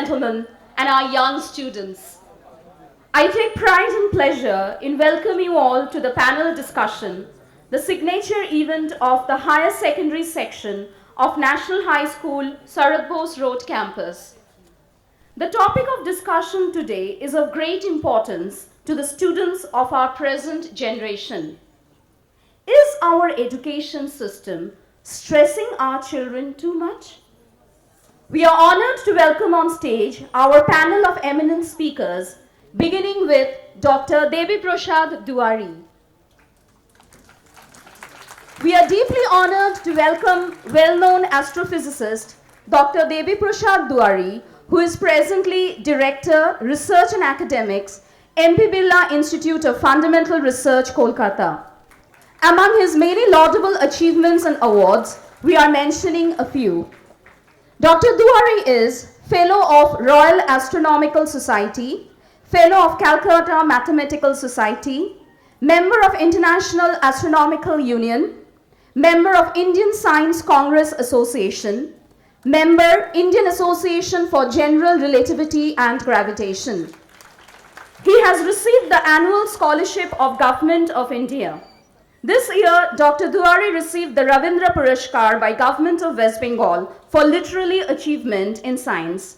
gentlemen, and our young students. I take pride and pleasure in welcoming you all to the panel discussion, the signature event of the higher secondary section of National High School, Sarat Bose Road campus. The topic of discussion today is of great importance to the students of our present generation. Is our education system stressing our children too much? We are honored to welcome on stage our panel of eminent speakers, beginning with Dr. Debiprosad Duari. We are deeply honored to welcome well-known astrophysicist Dr. Debiprosad Duari, who is presently Director, Research and Academics, MP Birla Institute of Fundamental Research, Kolkata. Among his many laudable achievements and awards, we are mentioning a few. Dr. Duari is Fellow of Royal Astronomical Society, Fellow of Calcutta Mathematical Society, Member of International Astronomical Union, Member of Indian Science Congress Association, Member Indian Association for General Relativity and Gravitation. He has received the annual scholarship of Government of India. This year, Dr. Duari received the Ravindra Purashkar by Government of West Bengal for literary achievement in science.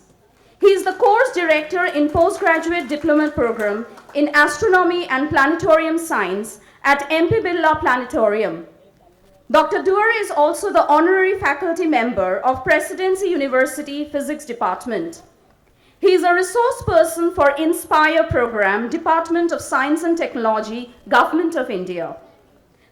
He is the course director in postgraduate diploma program in astronomy and planetarium science at MP Birla Planetarium. Dr. Duari is also the honorary faculty member of Presidency University Physics Department. He is a resource person for Inspire program, Department of Science and Technology, Government of India.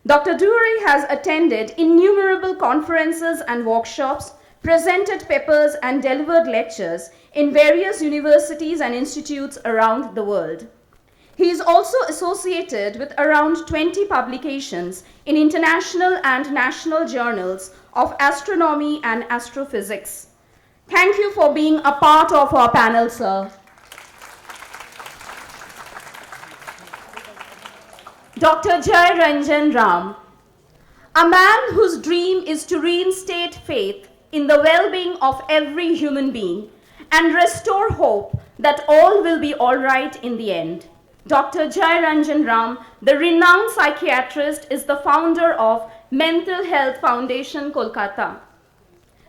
Dr. Duari has attended innumerable conferences and workshops, presented papers and delivered lectures in various universities and institutes around the world. He is also associated with around 20 publications in international and national journals of astronomy and astrophysics. Thank you for being a part of our panel, sir. Dr. J.R Ram, a man whose dream is to reinstate faith in the well-being of every human being and restore hope that all will be all right in the end. Dr. J.R Ram, the renowned psychiatrist, is the founder of Mental Health Foundation, Kolkata.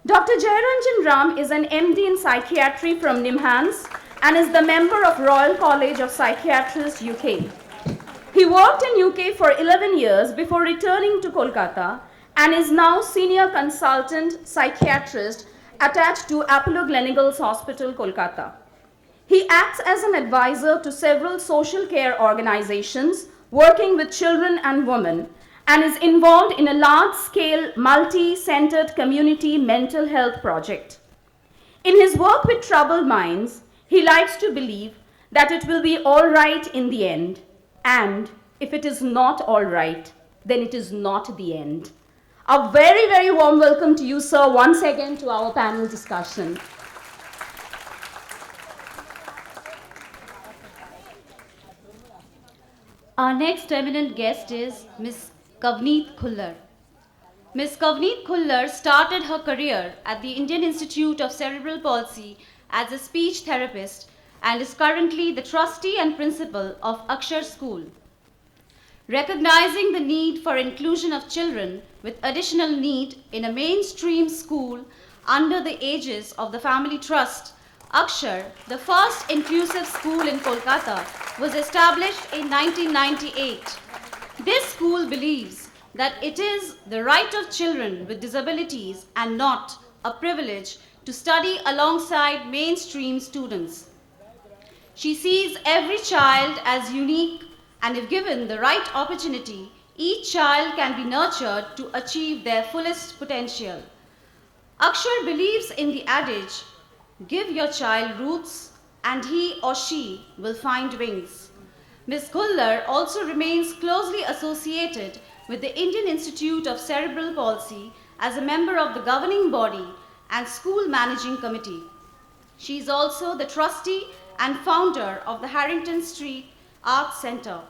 Dr. J.R Ram is an MD in psychiatry from NIMHANS and is the member of Royal College of Psychiatrists, UK. He worked in UK for 11 years before returning to Kolkata and is now senior consultant psychiatrist attached to Apollo Gleneagles Hospital, Kolkata. He acts as an advisor to several social care organizations working with children and women and is involved in a large-scale, multi-centered community mental health project. In his work with troubled minds, he likes to believe that it will be all right in the end. And if it is not all right, then it is not the end. A very, very warm welcome to you, sir, once again to our panel discussion. Our next eminent guest is Ms. Kavneet Khullar. Ms. Kavneet Khullar started her career at the Indian Institute of Cerebral Palsy as a speech therapist and is currently the trustee and principal of Akshar School. Recognizing the need for inclusion of children with additional need in a mainstream school under the aegis of the Family Trust, Akshar, the first inclusive school in Kolkata, was established in 1998. This school believes that it is the right of children with disabilities and not a privilege to study alongside mainstream students. She sees every child as unique, and if given the right opportunity, each child can be nurtured to achieve their fullest potential. Akshar believes in the adage, give your child roots and he or she will find wings. Ms. Khullar also remains closely associated with the Indian Institute of Cerebral Palsy as a member of the governing body and school managing committee. She is also the trustee and founder of the Harrington Street Arts Center.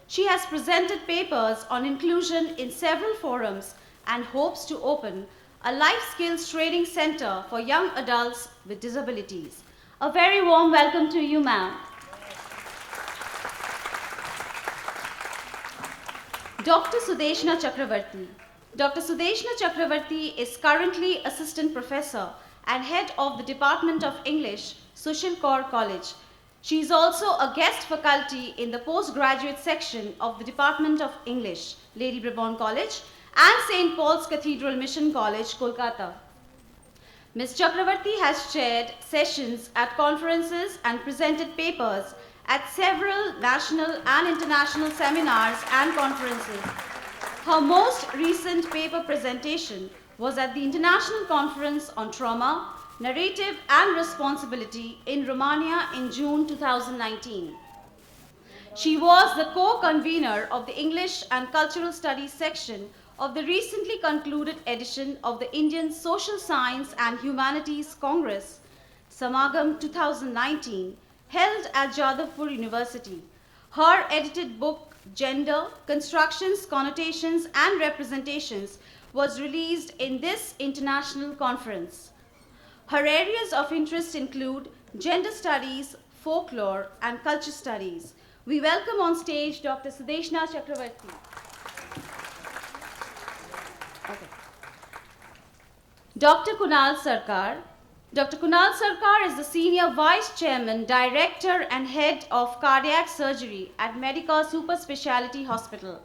She has presented papers on inclusion in several forums and hopes to open a life skills training center for young adults with disabilities. A very warm welcome to you, ma'am. Dr. Sudeshna Chacravorty. Dr. Sudeshna Chacravorty is currently Assistant Professor and Head of the Department of English, Social Core College. She is also a guest faculty in the postgraduate section of the Department of English, Lady Brabourne College, and St. Paul's Cathedral Mission College, Kolkata. Ms. Chakravorty has chaired sessions at conferences and presented papers at several national and international seminars and conferences. Her most recent paper presentation was at the International Conference on Trauma, Narrative and Responsibility in Romania in June 2019. She was the co-convener of the English and Cultural Studies section of the recently concluded edition of the Indian Social Science and Humanities Congress, Samagam 2019, held at Jadavpur University. Her edited book, Gender, Constructions, Connotations and Representations, was released in this international conference. Her areas of interest include gender studies, folklore, and culture studies. We welcome on stage Dr. Sudeshna Chacravorty. Okay. Dr. Kunal Sarkar. Dr. Kunal Sarkar is the Senior Vice Chairman, Director and Head of Cardiac Surgery at Medica Super Speciality Hospital.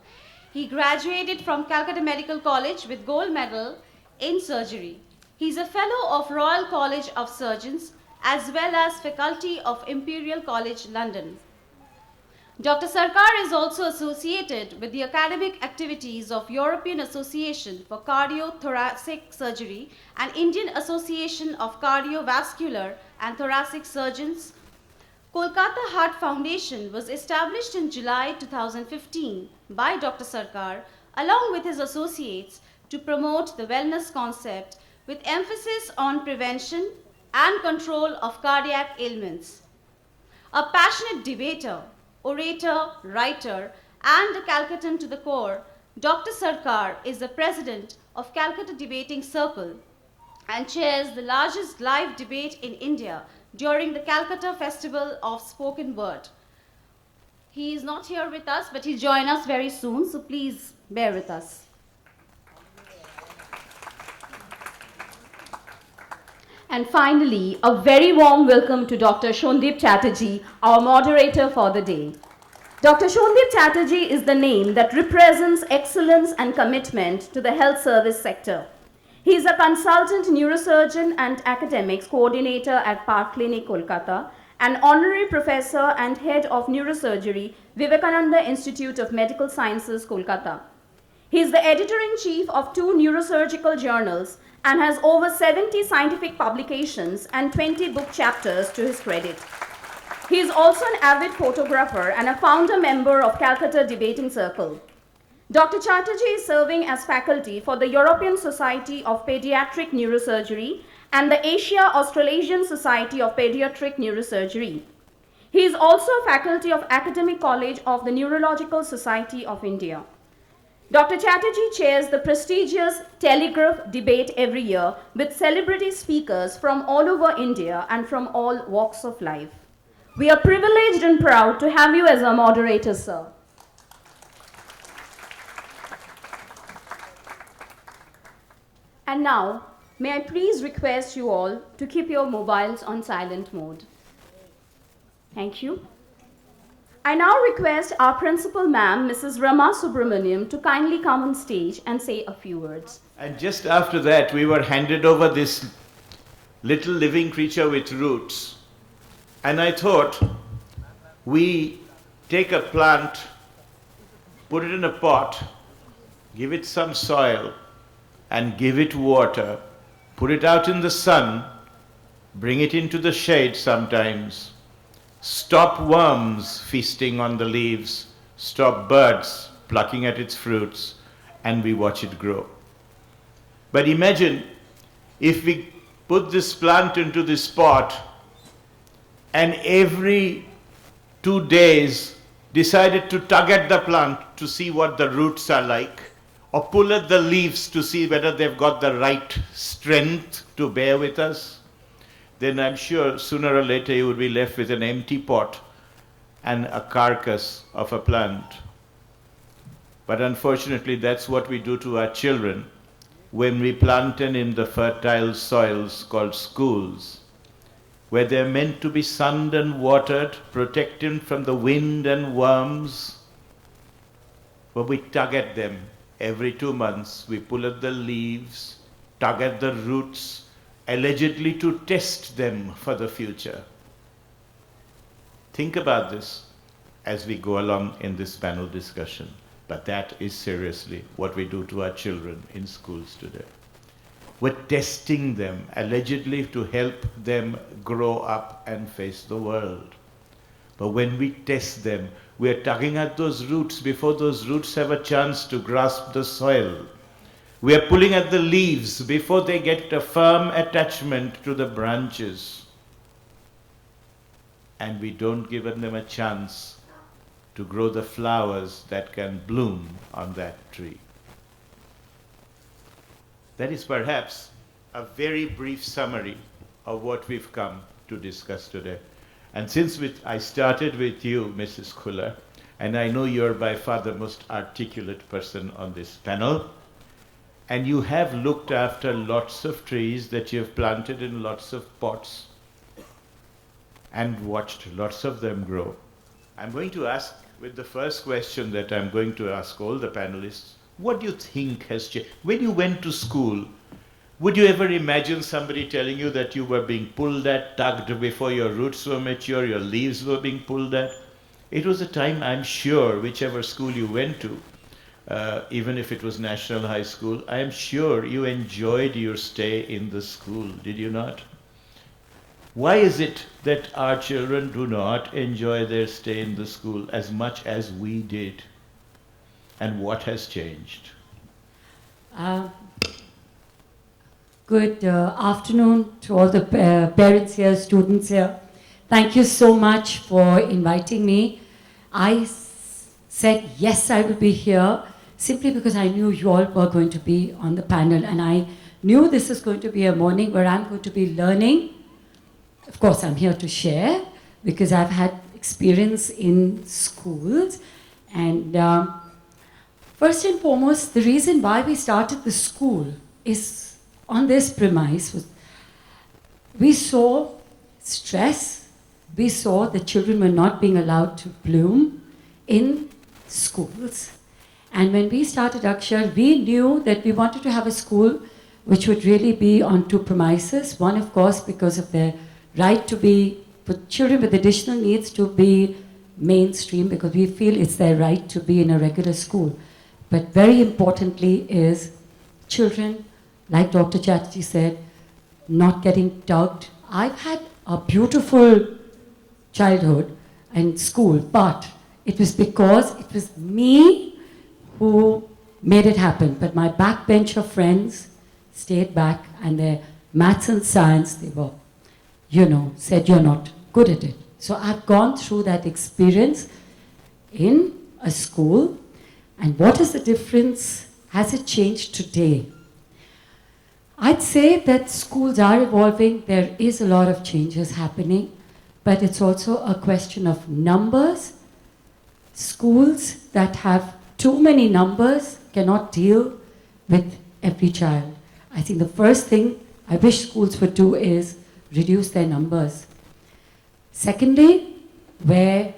He graduated from Calcutta Medical College with gold medal in surgery. He is a Fellow of Royal College of Surgeons as well as Faculty of Imperial College, London. Dr. Sarkar is also associated with the academic activities of European Association for Cardiothoracic Surgery and Indian Association of Cardiovascular and Thoracic Surgeons. Kolkata Heart Foundation was established in July 2015 by Dr. Sarkar along with his associates to promote the wellness concept with emphasis on prevention and control of cardiac ailments. A passionate debater, orator, writer, and a Calcuttan to the core, Dr. Sarkar is the president of Calcutta Debating Circle and chairs the largest live debate in India during the Calcutta Festival of Spoken Word. He is not here with us, but he'll join us very soon, so please bear with us. And finally, a very warm welcome to Dr. Sandip Chatterjee, our moderator for the day. Dr. Sandip Chatterjee is the name that represents excellence and commitment to the health service sector. He is a consultant neurosurgeon and academics coordinator at Park Clinic, Kolkata, an honorary professor and head of neurosurgery, Vivekananda Institute of Medical Sciences, Kolkata. He is the editor-in-chief of 2 neurosurgical journals and has over 70 scientific publications and 20 book chapters to his credit. He is also an avid photographer and a founder member of Calcutta Debating Circle. Dr. Chatterjee is serving as faculty for the European Society of Pediatric Neurosurgery and the Asia-Australasian Society of Pediatric Neurosurgery. He is also a faculty of Academic College of the Neurological Society of India. Dr. Chatterjee chairs the prestigious Telegraph debate every year with celebrity speakers from all over India and from all walks of life. We are privileged and proud to have you as our moderator, sir. And now, may I please request you all to keep your mobiles on silent mode. Thank you. I now request our principal ma'am, Mrs. Rama Subramaniam, to kindly come on stage and say a few words. And just after that, we were handed over this little living creature with roots. And I thought, we take a plant, put it in a pot, give it some soil, and give it water, put it out in the sun, bring it into the shade sometimes, stop worms feasting on the leaves, stop birds plucking at its fruits, and we watch it grow. But imagine if we put this plant into this pot and every 2 days decided to tug at the plant to see what the roots are like, or pull at the leaves to see whether they've got the right strength to bear with us. then I'm sure sooner or later you would be left with an empty pot and a carcass of a plant. But unfortunately, that's what we do to our children when we plant them in the fertile soils called schools, where they're meant to be sunned and watered, protected from the wind and worms. But we tug at them every 2 months. We pull at the leaves, tug at the roots, allegedly to test them for the future. Think about this as we go along in this panel discussion. But that is seriously what we do to our children in schools today. We're testing them, allegedly to help them grow up and face the world. But when we test them, we are tugging at those roots before those roots have a chance to grasp the soil. We are pulling at the leaves before they get a firm attachment to the branches. And we don't give them a chance to grow the flowers that can bloom on that tree. That is perhaps a very brief summary of what we've come to discuss today. And since I started with you, Mrs. Khullar, and I know you're by far the most articulate person on this panel, and you have looked after lots of trees that you've planted in lots of pots and watched lots of them grow. I'm going to ask, with the first question that I'm going to ask all the panelists, what do you think has changed? When you went to school, would you ever imagine somebody telling you that you were being pulled at, tugged before your roots were mature, your leaves were being pulled at? It was a time, I'm sure, whichever school you went to, even if it was National High School, I am sure you enjoyed your stay in the school, did you not? Why is it that our children do not enjoy their stay in the school as much as we did? And what has changed? Good afternoon to all the parents here, students here. Thank you so much for inviting me. I said yes, I will be here simply because I knew you all were going to be on the panel, and I knew this is going to be a morning where I'm going to be learning. Of course, I'm here to share because I've had experience in schools. And first and foremost, the reason why we started the school is on this premise. We saw stress. We saw that children were not being allowed to bloom in schools. And when we started Akshar, we knew that we wanted to have a school which would really be on two premises. One, of course, because of their right to be, for children with additional needs to be mainstream, because we feel it's their right to be in a regular school. But very importantly is children, like Dr. Chatterjee said, not getting tugged. I've had a beautiful childhood in school, but it was because it was me who made it happen. But my backbencher friends stayed back, and their maths and science, they were, said you're not good at it. So I've gone through that experience in a school. And what is the difference? Has it changed today? I'd say that schools are evolving. There is a lot of changes happening, but it's also a question of numbers. Schools that have too many numbers cannot deal with every child. I think the first thing I wish schools would do is reduce their numbers. Secondly, where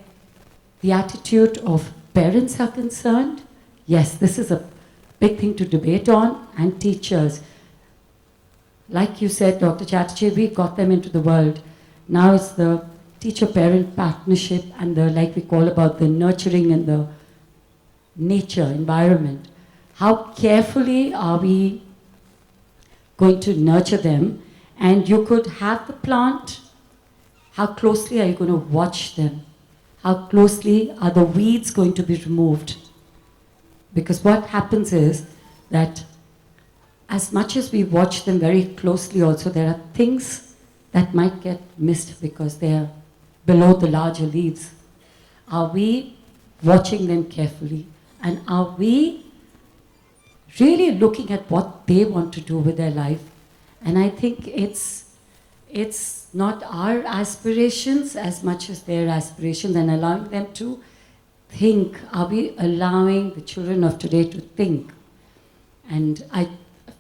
the attitude of parents are concerned, yes, this is a big thing to debate on, and teachers. Like you said, Dr. Chatterjee, we got them into the world. Now it's the teacher-parent partnership and the, like we call about the nurturing and the nature, environment. How carefully are we going to nurture them? And you could have the plant. How closely are you going to watch them? How closely are the weeds going to be removed? Because what happens is that as much as we watch them very closely also, there are things that might get missed because they are below the larger leaves. Are we watching them carefully? And are we really looking at what they want to do with their life? And I think it's it's not our aspirations as much as their aspirations, and allowing them to think. Are we allowing the children of today to think? And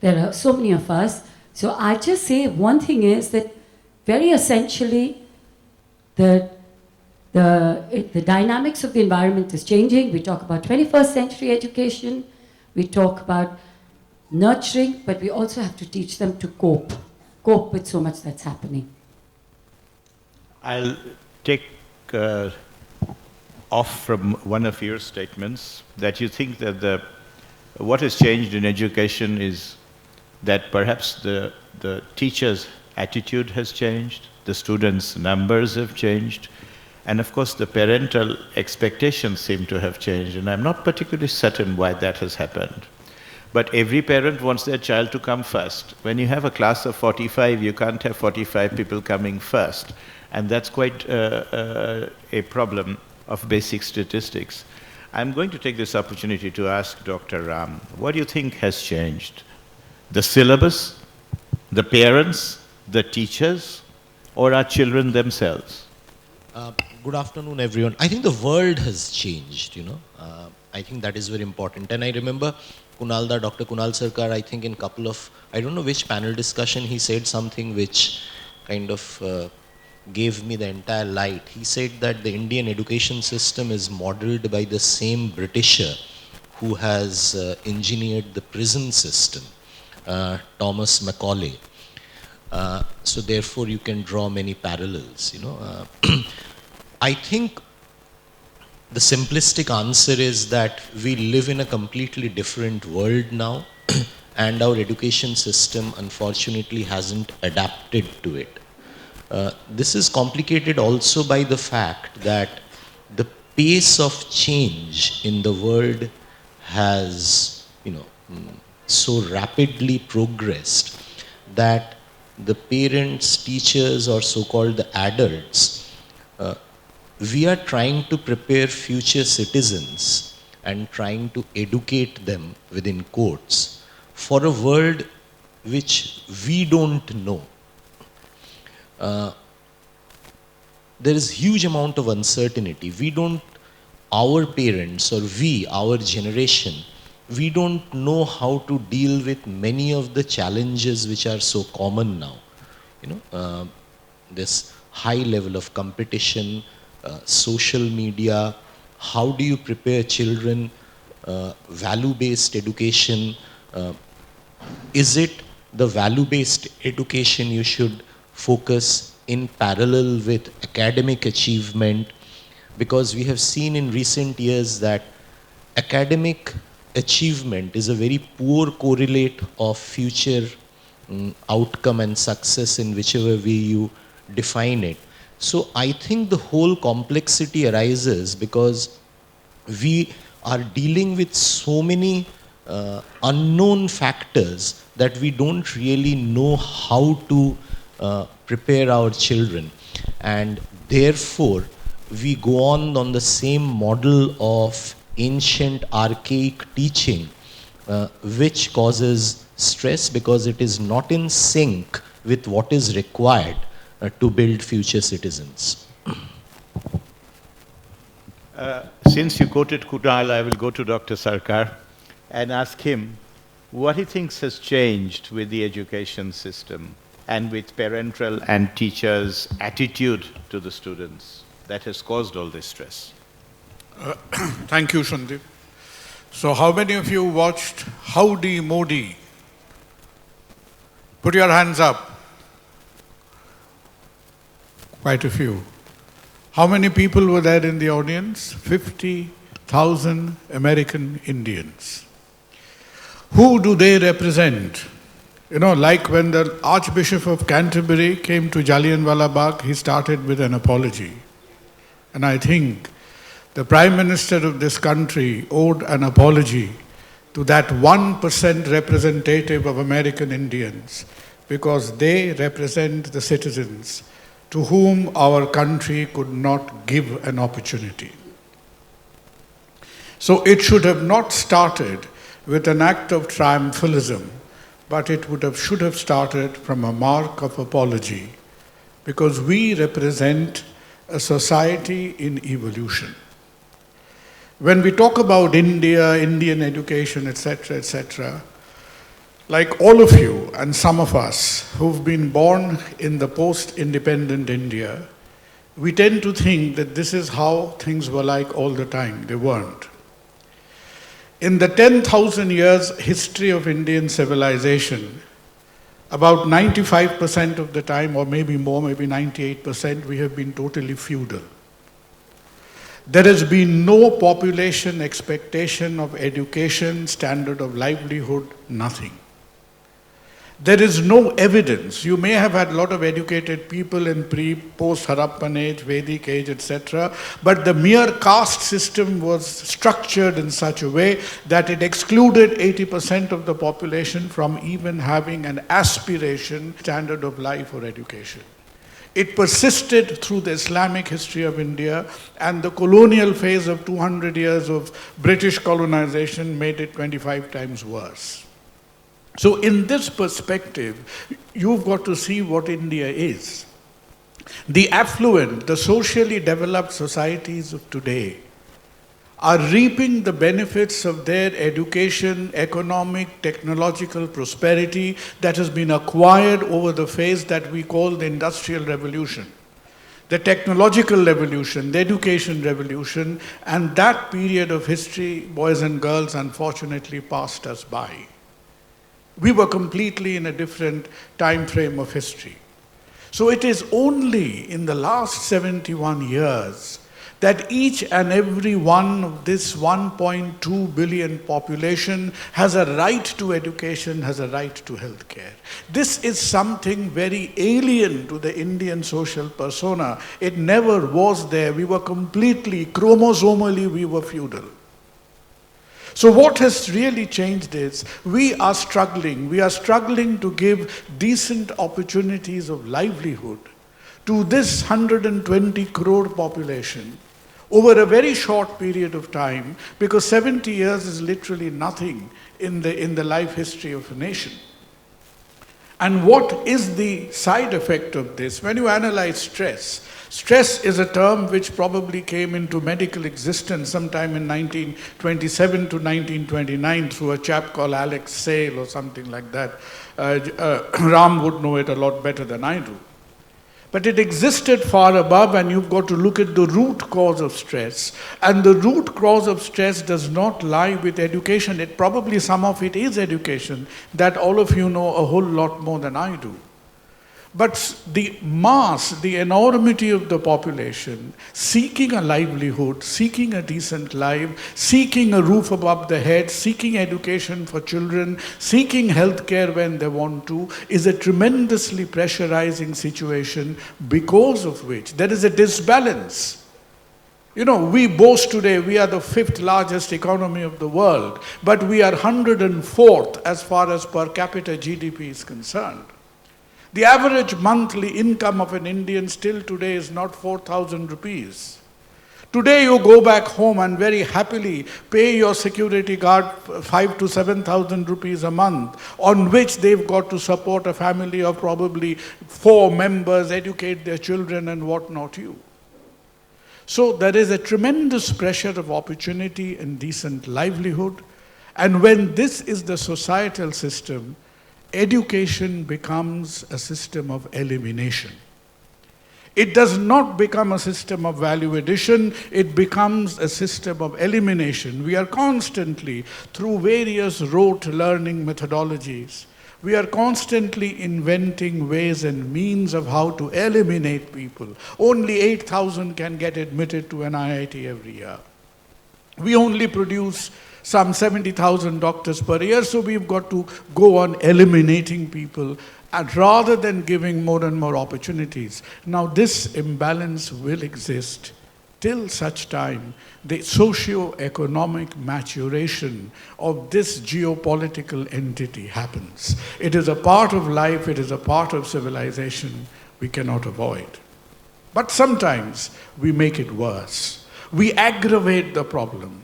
there are so many of us. So I just say one thing is that very essentially the dynamics of the environment is changing. We talk about 21st century education. We talk about nurturing, but we also have to teach them to cope with so much that's happening. I'll take off from one of your statements that you think that what has changed in education is that perhaps the teacher's attitude has changed, the students' numbers have changed, and of course the parental expectations seem to have changed, and I'm not particularly certain why that has happened. But every parent wants their child to come first. When you have a class of 45, you can't have 45 people coming first. And that's quite a problem of basic statistics. I'm going to take this opportunity to ask Dr. Ram, what do you think has changed? The syllabus, the parents, the teachers, or our children themselves? Good afternoon, everyone. I think the world has changed, I think that is very important. And I remember Dr. Kunal Sarkar, I think in couple of, I don't know which panel discussion, he said something which kind of gave me the entire light. He said that the Indian education system is modeled by the same Britisher who has engineered the prison system, Thomas Macaulay. So therefore you can draw many parallels, I think the simplistic answer is that we live in a completely different world now and our education system unfortunately hasn't adapted to it. This is complicated also by the fact that the pace of change in the world has, so rapidly progressed that the parents, teachers, or so-called the adults, we are trying to prepare future citizens and trying to educate them within quotes for a world which we don't know. There is huge amount of uncertainty. Our parents or our generation, we don't know how to deal with many of the challenges which are so common now. This high level of competition, social media, how do you prepare children, value-based education, is it the value-based education you should focus in parallel with academic achievement? Because we have seen in recent years that academic achievement is a very poor correlate of future outcome and success in whichever way you define it. So I think the whole complexity arises because we are dealing with so many unknown factors that we don't really know how to prepare our children, and therefore we go on the same model of ancient archaic teaching, which causes stress because it is not in sync with what is required to build future citizens. Since you quoted Kunal, I will go to Dr. Sarkar and ask him what he thinks has changed with the education system and with parental and teachers' attitude to the students that has caused all this stress. Thank you, Sandip. So how many of you watched Howdy Modi? Put your hands up. Quite a few. How many people were there in the audience? 50,000 American Indians. Who do they represent? Like when the Archbishop of Canterbury came to Jallianwala Bagh, he started with an apology. And I think the Prime Minister of this country owed an apology to that 1% representative of American Indians, because they represent the citizens to whom our country could not give an opportunity. So it should have not started with an act of triumphalism, but it should have started from a mark of apology because we represent a society in evolution. When we talk about India, Indian education, etc., like all of you and some of us who've been born in the post-independent India, we tend to think that this is how things were like all the time. They weren't. In the 10,000 years history of Indian civilization, about 95% of the time, or maybe more, maybe 98%, we have been totally feudal. There has been no population expectation of education, standard of livelihood, nothing. There is no evidence. You may have had a lot of educated people in post-Harappan age, Vedic age, etc., but the mere caste system was structured in such a way that it excluded 80% of the population from even having an aspiration, standard of life or education. It persisted through the Islamic history of India, and the colonial phase of 200 years of British colonization made it 25 times worse. So in this perspective, you've got to see what India is. The affluent, the socially developed societies of today are reaping the benefits of their education, economic, technological prosperity that has been acquired over the phase that we call the Industrial Revolution. The technological revolution, the education revolution, and that period of history, boys and girls, unfortunately passed us by. We were completely in a different time frame of history. So it is only in the last 71 years that each and every one of this 1.2 billion population has a right to education, has a right to healthcare. This is something very alien to the Indian social persona. It never was there. We were completely, chromosomally, we were feudal. So what has really changed is we are struggling to give decent opportunities of livelihood to this 120 crore population over a very short period of time, because 70 years is literally nothing in the life history of a nation. And what is the side effect of this? When you analyze stress, stress is a term which probably came into medical existence sometime in 1927 to 1929 through a chap called Alex Sale or something like that. Ram would know it a lot better than I do. But it existed far above, and you've got to look at the root cause of stress. And the root cause of stress does not lie with education. It probably, some of it is education, that all of you know a whole lot more than I do. But the mass, the enormity of the population, seeking a livelihood, seeking a decent life, seeking a roof above the head, seeking education for children, seeking healthcare when they want to, is a tremendously pressurizing situation, because of which there is a disbalance. You know, we boast today we are the 5th largest economy of the world, but we are 104th as far as per capita GDP is concerned. The average monthly income of an Indian still today is not 4,000 rupees. Today you go back home and very happily pay your security guard 5,000 to 7,000 rupees a month, on which they've got to support a family of probably 4 members, educate their children and what not you. So there is a tremendous pressure of opportunity and decent livelihood. And when this is the societal system, education becomes a system of elimination. It does not become a system of value addition, it becomes a system of elimination. We are constantly, through various rote learning methodologies, we are constantly inventing ways and means of how to eliminate people. Only 8,000 can get admitted to an IIT every year. We only produce some 70,000 doctors per year, so we've got to go on eliminating people, and rather than giving more and more opportunities. Now this imbalance will exist till such time the socio-economic maturation of this geopolitical entity happens. It is a part of life, it is a part of civilization we cannot avoid. But sometimes we make it worse. We aggravate the problem.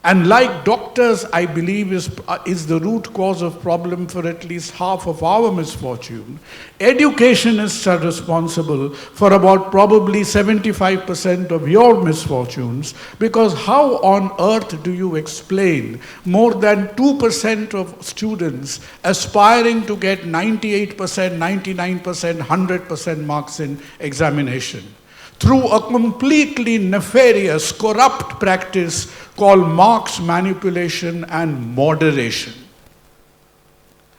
And like doctors, I believe, is the root cause of problem for at least half of our misfortune, educationists are responsible for about probably 75% of your misfortunes, because how on earth do you explain more than 2% of students aspiring to get 98%, 99%, 100% marks in examination through a completely nefarious, corrupt practice called marks manipulation and moderation?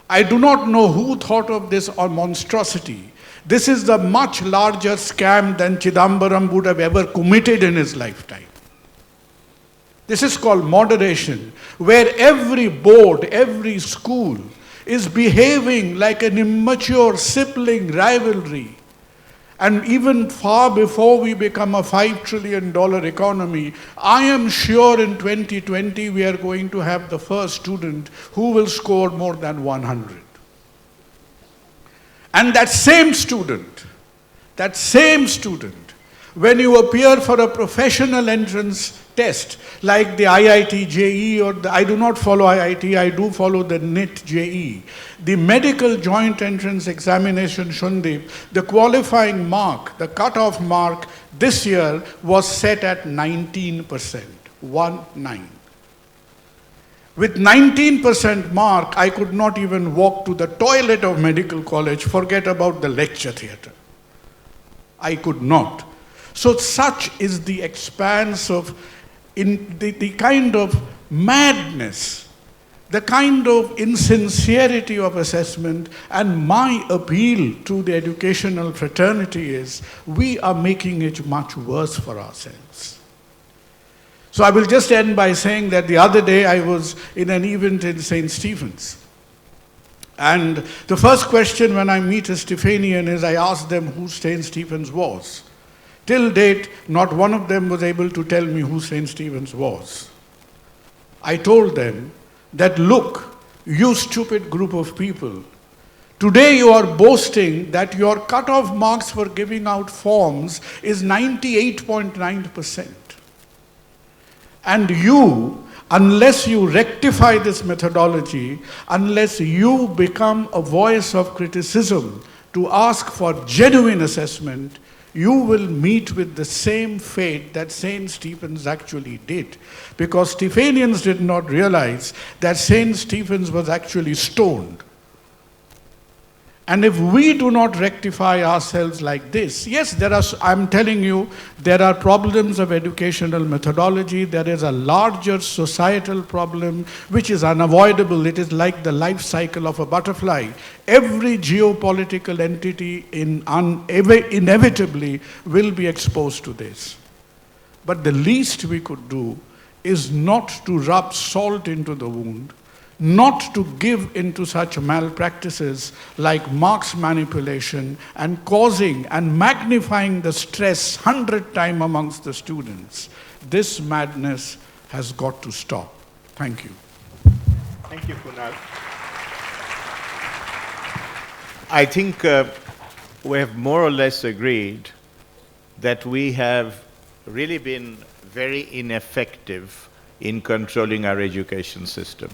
I do not know who thought of this monstrosity. This is the much larger scam than Chidambaram would have ever committed in his lifetime. This is called moderation, where every board, every school is behaving like an immature sibling rivalry. And even far before we become a $5 trillion economy, I am sure in 2020 we are going to have the first student who will score more than 100. And that same student, when you appear for a professional entrance test, like the IIT JE, or I do not follow IIT, I do follow the NIT JE. The medical joint entrance examination, Shandip, the qualifying mark, the cutoff mark this year was set at 19%, 19. With 19% mark, I could not even walk to the toilet of medical college, forget about the lecture theatre. I could not. So such is the expanse of the kind of madness, the kind of insincerity of assessment. And my appeal to the educational fraternity is, we are making it much worse for ourselves. So I will just end by saying that the other day I was in an event in St. Stephen's. And the first question when I meet a Stephanian is, I ask them who St. Stephen's was. Till date, not one of them was able to tell me who St. Stephen's was. I told them that, look, you stupid group of people, today you are boasting that your cutoff marks for giving out forms is 98.9%. And you, unless you rectify this methodology, unless you become a voice of criticism to ask for genuine assessment, you will meet with the same fate that St. Stephen's actually did. Because Stephanians did not realize that St. Stephen's was actually stoned. And if we do not rectify ourselves like this, yes, I'm telling you, there are problems of educational methodology. There is a larger societal problem which is unavoidable. It is like the life cycle of a butterfly. Every geopolitical entity inevitably will be exposed to this. But the least we could do is not to rub salt into the wound, not to give into such malpractices like marks manipulation and causing and magnifying the stress 100 times amongst the students. This madness has got to stop. Thank you. Thank you, Kunal. I think we have more or less agreed that we have really been very ineffective in controlling our education system.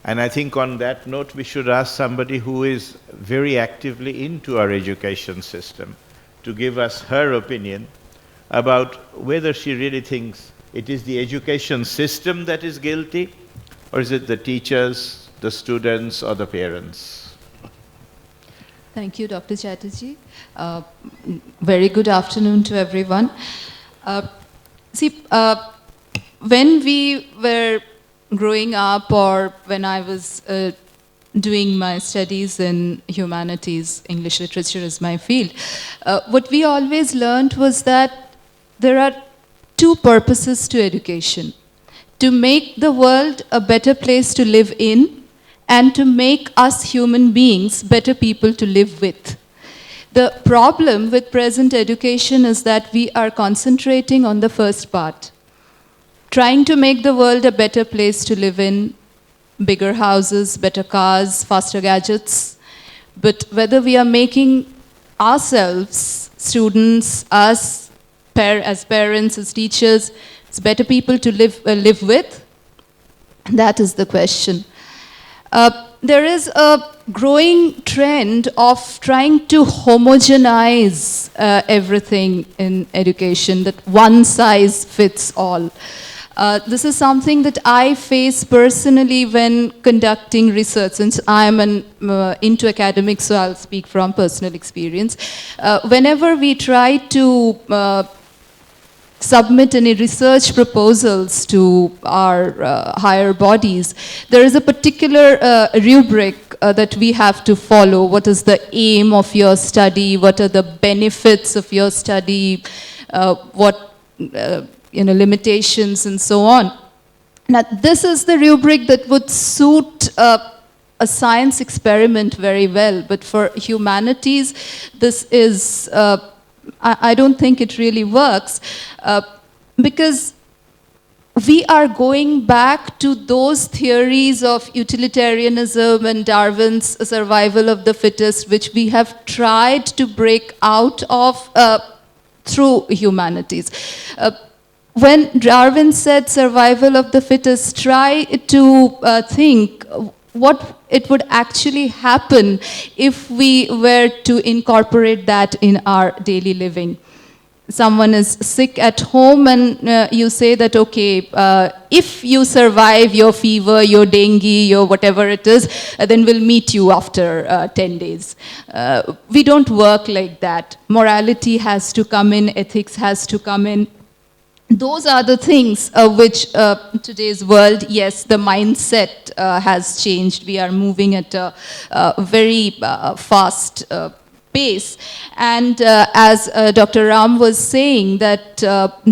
And I think on that note, we should ask somebody who is very actively into our education system to give us her opinion about whether she really thinks it is the education system that is guilty, or is it the teachers, the students, or the parents? Thank you, Dr. Chatterjee. Very good afternoon to everyone. When we were growing up, or when I was doing my studies in humanities, English literature is my field, what we always learned was that there are two purposes to education: to make the world a better place to live in, and to make us human beings better people to live with. The problem with present education is that we are concentrating on the first part, trying to make the world a better place to live in, bigger houses, better cars, faster gadgets. But whether we are making ourselves, students, us, as parents, as teachers, as better people to live with, That is the question. There is a growing trend of trying to homogenize everything in education, that one size fits all. This is something that I face personally when conducting research, since I am into academics, so I'll speak from personal experience. Whenever we try to submit any research proposals to our higher bodies, there is a particular rubric that we have to follow. What is the aim of your study? What are the benefits of your study? What limitations and so on. Now, this is the rubric that would suit a science experiment very well, but for humanities, this is I don't think it really works, because we are going back to those theories of utilitarianism and Darwin's survival of the fittest, which we have tried to break out of through humanities. When Darwin said survival of the fittest, try to think what it would actually happen if we were to incorporate that in our daily living. Someone is sick at home and you say that, okay, if you survive your fever, your dengue, your whatever it is, then we'll meet you after 10 days. We don't work like that. Morality has to come in, ethics has to come in. Those are the things which today's world, yes, the mindset has changed. We are moving at a very fast pace. And as Dr. Ram was saying, that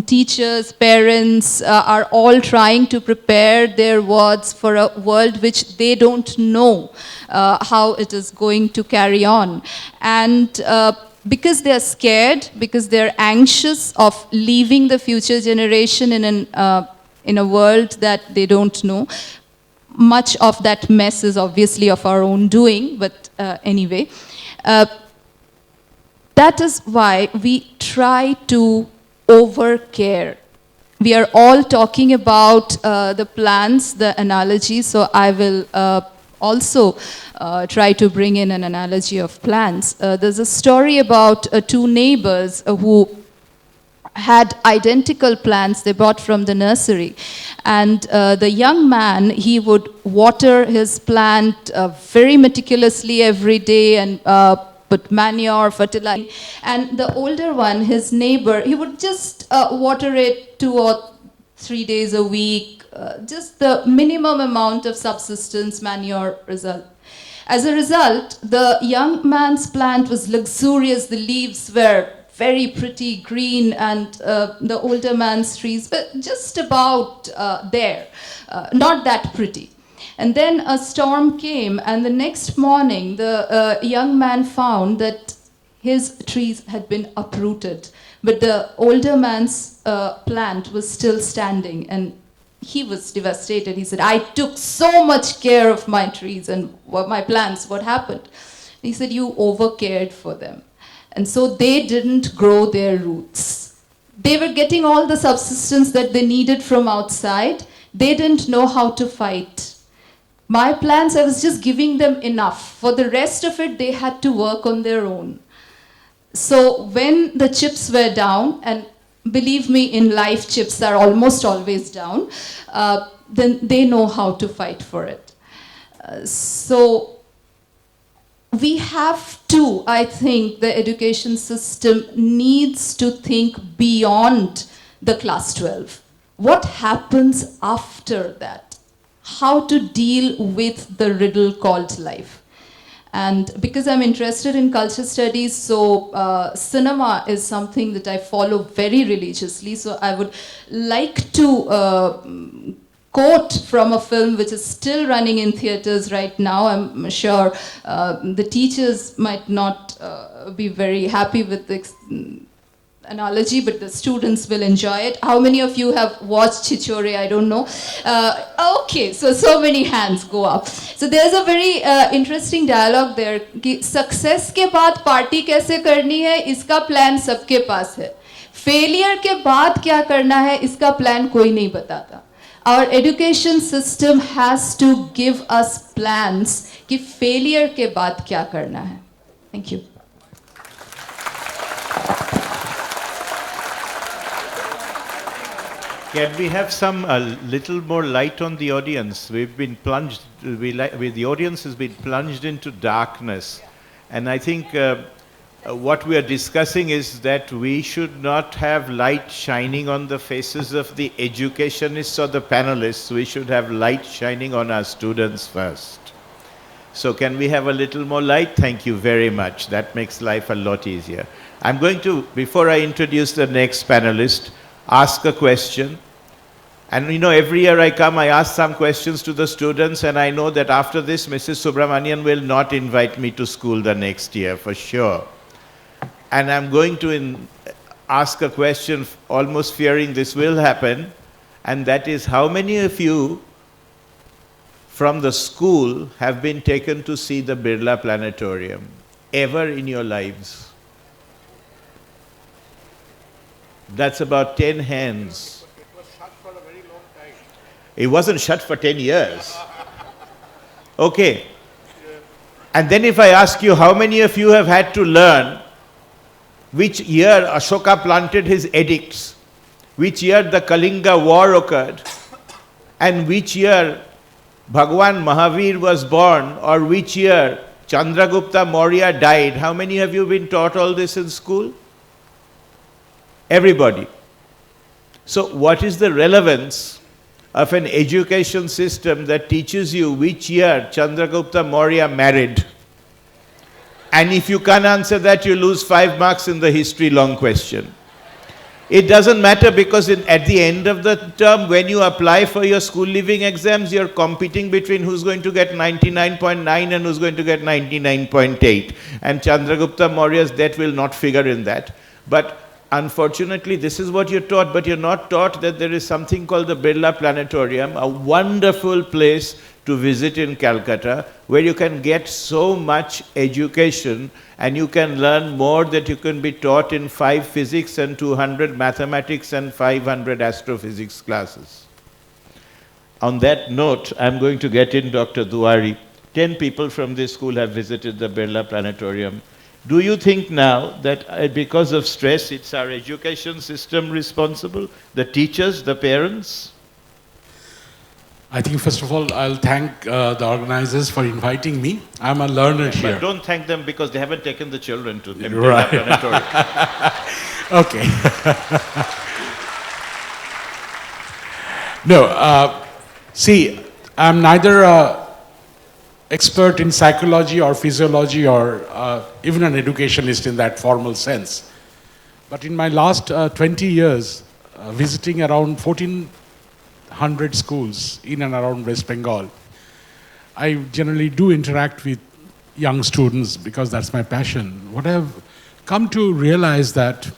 teachers, parents are all trying to prepare their wards for a world which they don't know how it is going to carry on. And because they're scared, because they're anxious of leaving the future generation in a world that they don't know. Much of that mess is obviously of our own doing, but anyway. That is why we try to overcare. We are all talking about the plans, the analogy, so I will also try to bring in an analogy of plants. There's a story about two neighbors who had identical plants they bought from the nursery. And the young man, he would water his plant very meticulously every day and put manure, fertilizer. And the older one, his neighbor, he would just water it 2 or 3 days a week, just the minimum amount of subsistence manure result. As a result, the young man's plant was luxurious, the leaves were very pretty green, and the older man's trees were just about there, not that pretty. And then a storm came, and the next morning, the young man found that his trees had been uprooted, but the older man's plant was still standing, and he was devastated. He said, I took so much care of my trees and my plants. What happened? He said, you overcared for them. And so they didn't grow their roots. They were getting all the subsistence that they needed from outside. They didn't know how to fight. My plants, I was just giving them enough. For the rest of it, they had to work on their own. So when the chips were down, and believe me, in life, chips are almost always down, then they know how to fight for it. So we have to, I think, the education system needs to think beyond the class 12. What happens after that? How to deal with the riddle called life? And because I'm interested in culture studies, so cinema is something that I follow very religiously. So I would like to quote from a film which is still running in theaters right now. I'm sure the teachers might not be very happy with the analogy, but the students will enjoy it. How many of you have watched Chichore? I don't know. Okay, so many hands go up. So there's a very interesting dialogue there. कि success के बाद party कैसे करनी है, इसका plan सबके पास है. Failure के बाद क्या करना है, इसका plan कोई नहीं बताता. our education system has to give us plans कि failure के बाद क्या करना है. Thank you. Can we have some little more light on the audience? We've been plunged, the audience has been plunged into darkness. And I think what we are discussing is that we should not have light shining on the faces of the educationists or the panelists. We should have light shining on our students first. So can we have a little more light? Thank you very much. That makes life a lot easier. I'm going to, before I introduce the next panelist, ask a question. And you know, every year I come, I ask some questions to the students, and I know that after this, Mrs. Subramanian will not invite me to school the next year, for sure. And I'm going to ask a question, almost fearing this will happen, and that is, how many of you from the school have been taken to see the Birla Planetarium ever in your lives? That's about 10 hands. It was shut for a very long time. It wasn't shut for 10 years. Okay. And then if I ask you, how many of you have had to learn which year Ashoka planted his edicts, which year the Kalinga war occurred, and which year Bhagwan Mahavir was born, or which year Chandragupta Maurya died? How many have you been taught all this in school? Everybody. So what is the relevance of an education system that teaches you which year Chandragupta Maurya married? And if you can't answer that, you lose 5 marks in the history long question. It doesn't matter, because at the end of the term, when you apply for your school leaving exams, you're competing between who's going to get 99.9 and who's going to get 99.8. And Chandragupta Maurya's death will not figure in that. But unfortunately, this is what you're taught, but you're not taught that there is something called the Birla Planetarium, a wonderful place to visit in Calcutta, where you can get so much education and you can learn more that you can be taught in 5 physics and 200 mathematics and 500 astrophysics classes. On that note, I'm going to get in Dr. Duari. 10 people from this school have visited the Birla Planetarium. Do you think now that because of stress, it's our education system responsible, the teachers, the parents? I think first of all, I'll thank the organizers for inviting me. I'm a learner here. But don't thank them because they haven't taken the children to the Right. planetarium. Okay. No, see, I'm neither an expert in psychology or physiology or even an educationist in that formal sense. But in my last 20 years, visiting around 1,400 schools in and around West Bengal, I generally do interact with young students because that's my passion. What I've come to realize that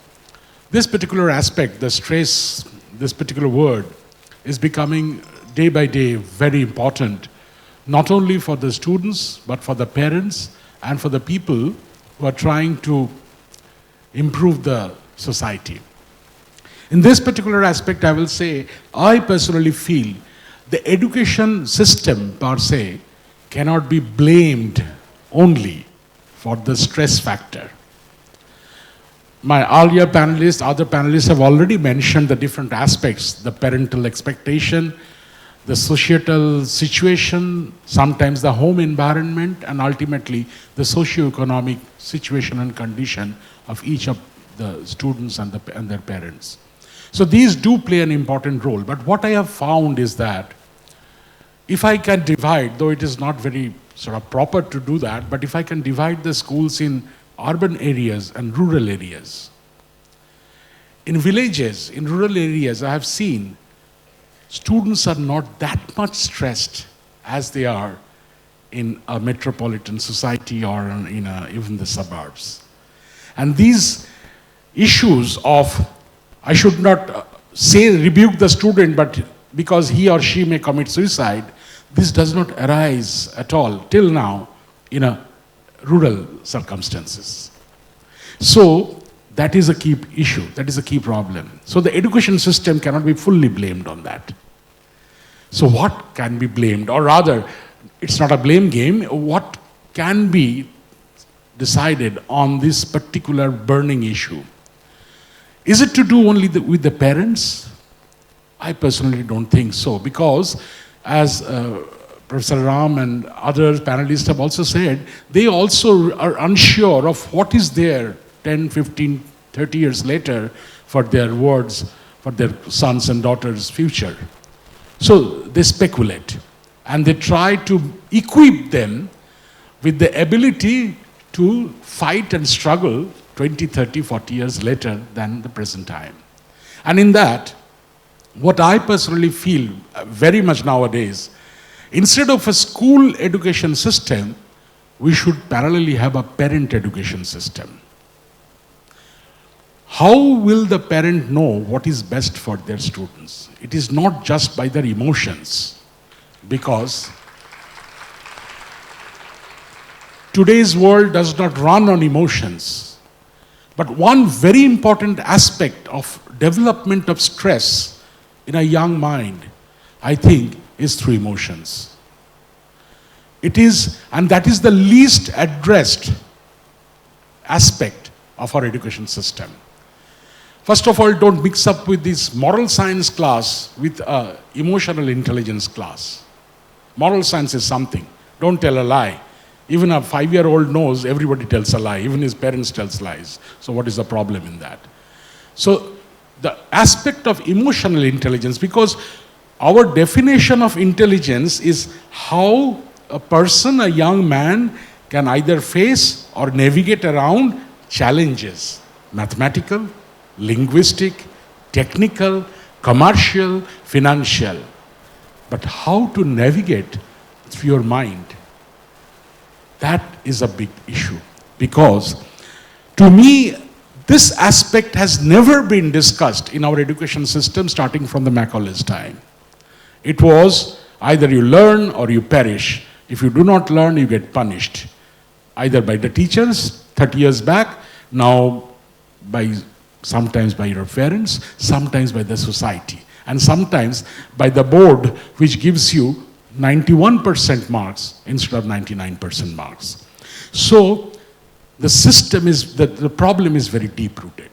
this particular aspect, the stress, this particular word, is becoming day by day very important, not only for the students, but for the parents and for the people who are trying to improve the society. In this particular aspect, I will say, I personally feel the education system per se cannot be blamed only for the stress factor. My earlier panelists, other panelists have already mentioned the different aspects, the parental expectation, the societal situation, sometimes the home environment, and ultimately the socio-economic situation and condition of each of the students and their parents. So these do play an important role. But what I have found is that if I can divide, though it is not very sort of proper to do that, but if I can divide the schools in urban areas and rural areas. In villages, in rural areas, I have seen students are not that much stressed as they are in a metropolitan society or in even the suburbs. And these issues of, I should not say rebuke the student, but because he or she may commit suicide, this does not arise at all till now in a rural circumstances. So that is a key issue, that is a key problem. So the education system cannot be fully blamed on that. So what can be blamed? Or rather, it's not a blame game. What can be decided on this particular burning issue? Is it to do only with the parents? I personally don't think so, because as Professor Ram and other panelists have also said, they also are unsure of what is there 10, 15, 30 years later for their wards, for their sons and daughters' future. So they speculate and they try to equip them with the ability to fight and struggle 20, 30, 40 years later than the present time. And in that, what I personally feel very much nowadays, instead of a school education system, we should parallelly have a parent education system. How will the parent know what is best for their students? It is not just by their emotions, because today's world does not run on emotions. But one very important aspect of development of stress in a young mind, I think, is through emotions. It is, and that is the least addressed aspect of our education system. First of all, don't mix up with this moral science class with emotional intelligence class. Moral science is something. Don't tell a lie. Even a 5-year-old knows everybody tells a lie. Even his parents tells lies. So what is the problem in that? So the aspect of emotional intelligence, because our definition of intelligence is how a person, a young man, can either face or navigate around challenges, mathematical, linguistic, technical, commercial, financial. But how to navigate through your mind, that is a big issue. Because to me, this aspect has never been discussed in our education system starting from the Macaulay's time. It was either you learn or you perish. If you do not learn, you get punished. Either by the teachers 30 years back, now sometimes by your parents, sometimes by the society, and sometimes by the board, which gives you 91% marks instead of 99% marks. So the system is, the problem is very deep-rooted.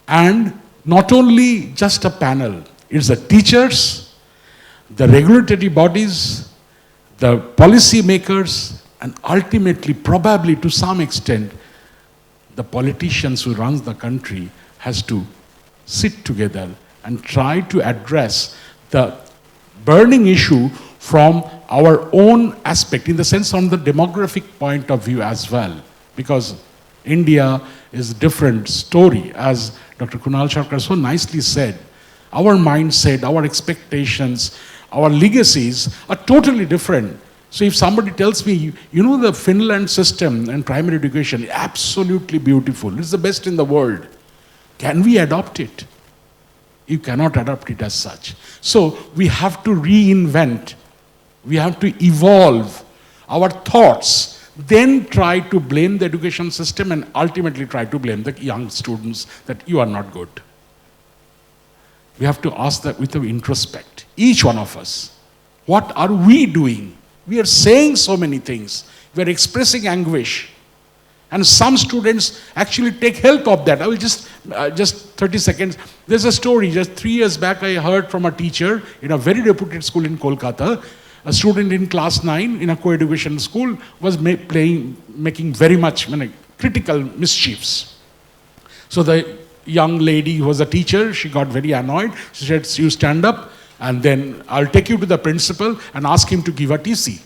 And not only just a panel, it's the teachers, the regulatory bodies, the policy makers, and ultimately, probably to some extent, the politicians who run the country has to sit together and try to address the burning issue from our own aspect, in the sense from the demographic point of view as well. Because India is a different story, as Dr. Kunal Sarkar so nicely said. Our mindset, our expectations, our legacies are totally different. So if somebody tells me, you know, the Finland system and primary education is absolutely beautiful, it's the best in the world, can we adopt it? You cannot adopt it as such. So we have to reinvent, we have to evolve our thoughts, then try to blame the education system and ultimately try to blame the young students that you are not good. We have to ask that with the introspect, each one of us, what are we doing? We are saying so many things. We are expressing anguish. And some students actually take help of that. I will just 30 seconds. There's a story, just 3 years back I heard from a teacher in a very reputed school in Kolkata. A student in class 9 in a co-education school was making very much critical mischiefs. So the young lady who was a teacher, she got very annoyed. She said, you stand up and then I'll take you to the principal and ask him to give a TC.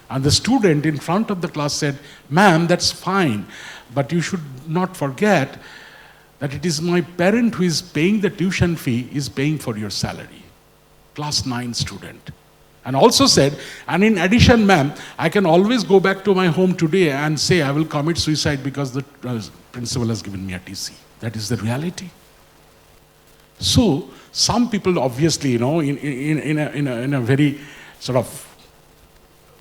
And the student in front of the class said, ma'am, that's fine, but you should not forget that it is my parent who is paying the tuition fee, is paying for your salary. Class 9 student. And also said, and in addition, ma'am, I can always go back to my home today and say I will commit suicide because the principal has given me a TC. That is the reality. So some people obviously, you know, in a very sort of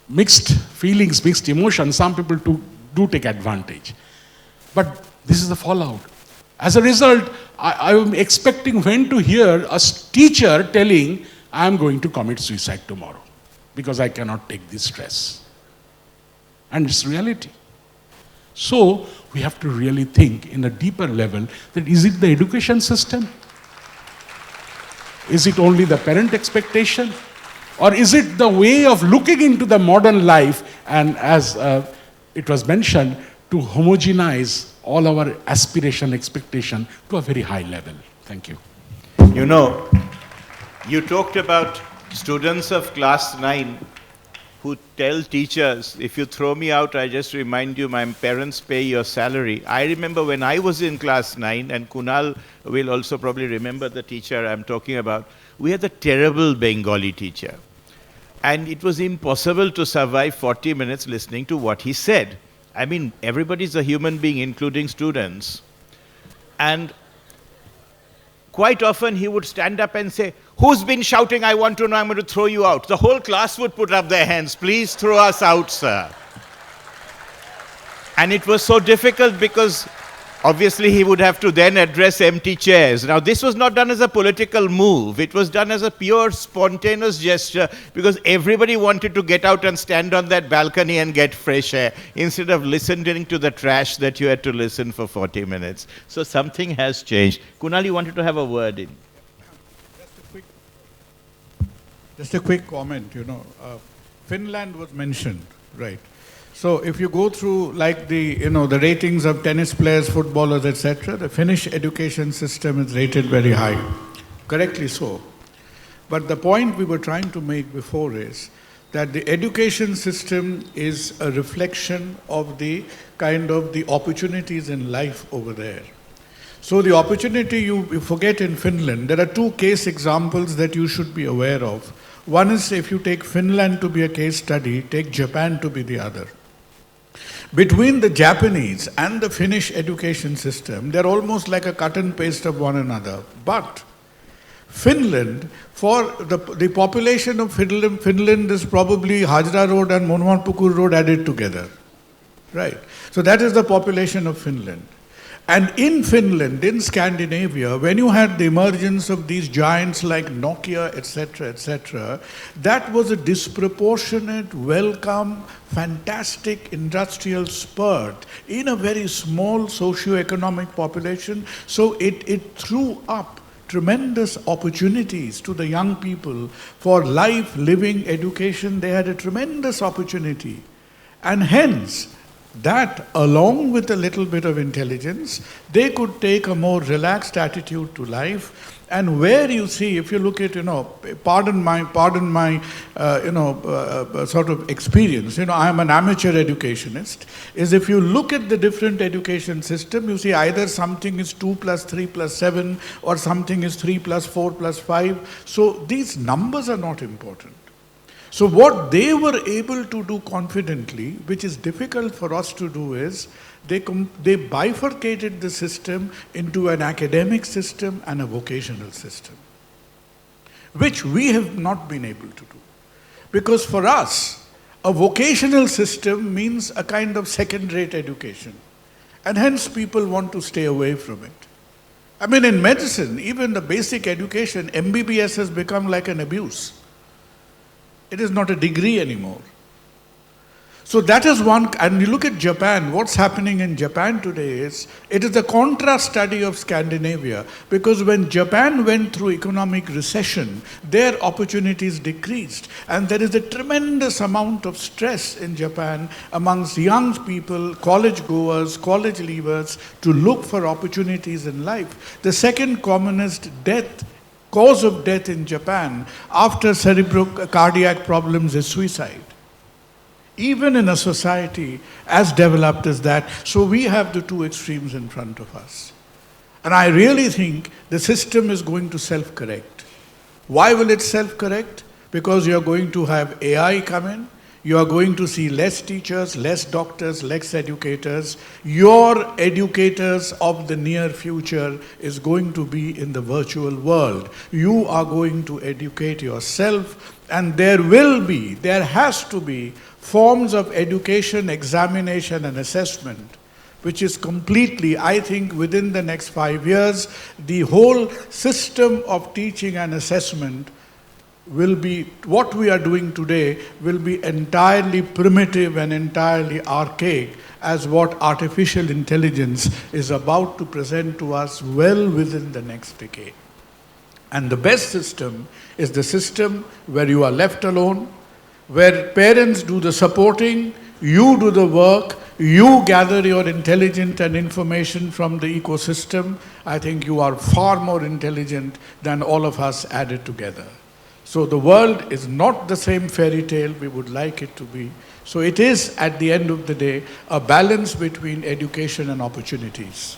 mixed feelings, mixed emotions, some people do take advantage. But this is the fallout. As a result, I am expecting when to hear a teacher telling, I am going to commit suicide tomorrow because I cannot take this stress. And it's reality. So we have to really think in a deeper level that is it the education system? Is it only the parent expectation? Or is it the way of looking into the modern life and, as it was mentioned, to homogenize all our aspiration, expectation to a very high level? Thank you. You know, you talked about students of class 9 who tell teachers, if you throw me out, I just remind you, my parents pay your salary. I remember when I was in class 9, and Kunal will also probably remember the teacher I'm talking about, we had a terrible Bengali teacher. And it was impossible to survive 40 minutes listening to what he said. I mean, everybody's a human being, including students. And quite often he would stand up and say, who's been shouting, I want to know, I'm going to throw you out. The whole class would put up their hands, please throw us out, sir. And it was so difficult because obviously he would have to then address empty chairs. Now this was not done as a political move, it was done as a pure spontaneous gesture because everybody wanted to get out and stand on that balcony and get fresh air instead of listening to the trash that you had to listen for 40 minutes. So something has changed. Kunal, you wanted to have a word in. Just a quick comment, Finland was mentioned, right? So if you go through like the ratings of tennis players, footballers, etc., the Finnish education system is rated very high, correctly so. But the point we were trying to make before is that the education system is a reflection of the kind of the opportunities in life over there. So the opportunity you forget in Finland, there are two case examples that you should be aware of. One is if you take Finland to be a case study, take Japan to be the other. Between the Japanese and the Finnish education system, they're almost like a cut and paste of one another. But Finland, for the population of Finland is probably Hajra Road and Monwanpukur Road added together. Right. So that is the population of Finland. And in Finland, in Scandinavia, when you had the emergence of these giants like Nokia, etc., that was a disproportionate, welcome, fantastic industrial spurt in a very small socio-economic population. So it threw up tremendous opportunities to the young people for life, living, education. They had a tremendous opportunity. And hence, that along with a little bit of intelligence, they could take a more relaxed attitude to life. And where you see, if you look at, pardon my sort of experience, I am an amateur educationist, is if you look at the different education system, you see either something is 2 plus 3 plus 7 or something is 3 plus 4 plus 5. So these numbers are not important. So what they were able to do confidently, which is difficult for us to do, is they bifurcated the system into an academic system and a vocational system, which we have not been able to do. Because for us, a vocational system means a kind of second-rate education, and hence people want to stay away from it. I mean, in medicine, even the basic education, MBBS has become like an abuse. It is not a degree anymore. So that is one, and you look at Japan, what's happening in Japan today is, it is a contrast study of Scandinavia, because when Japan went through economic recession, their opportunities decreased, and there is a tremendous amount of stress in Japan amongst young people, college goers, college leavers, to look for opportunities in life. The second commonest cause of death in Japan after cardiac problems is suicide. Even in a society as developed as that, so we have the two extremes in front of us. And I really think the system is going to self-correct. Why will it self-correct? Because you are going to have AI come in, you are going to see less teachers, less doctors, less educators. Your educators of the near future is going to be in the virtual world. You are going to educate yourself, and there has to be forms of education, examination and assessment, which is completely, I think, within the next 5 years, the whole system of teaching and assessment will be, what we are doing today will be entirely primitive and entirely archaic as what artificial intelligence is about to present to us well within the next decade. And the best system is the system where you are left alone, where parents do the supporting, you do the work, you gather your intelligence and information from the ecosystem. I think you are far more intelligent than all of us added together. So the world is not the same fairy tale we would like it to be. So it is, at the end of the day, a balance between education and opportunities.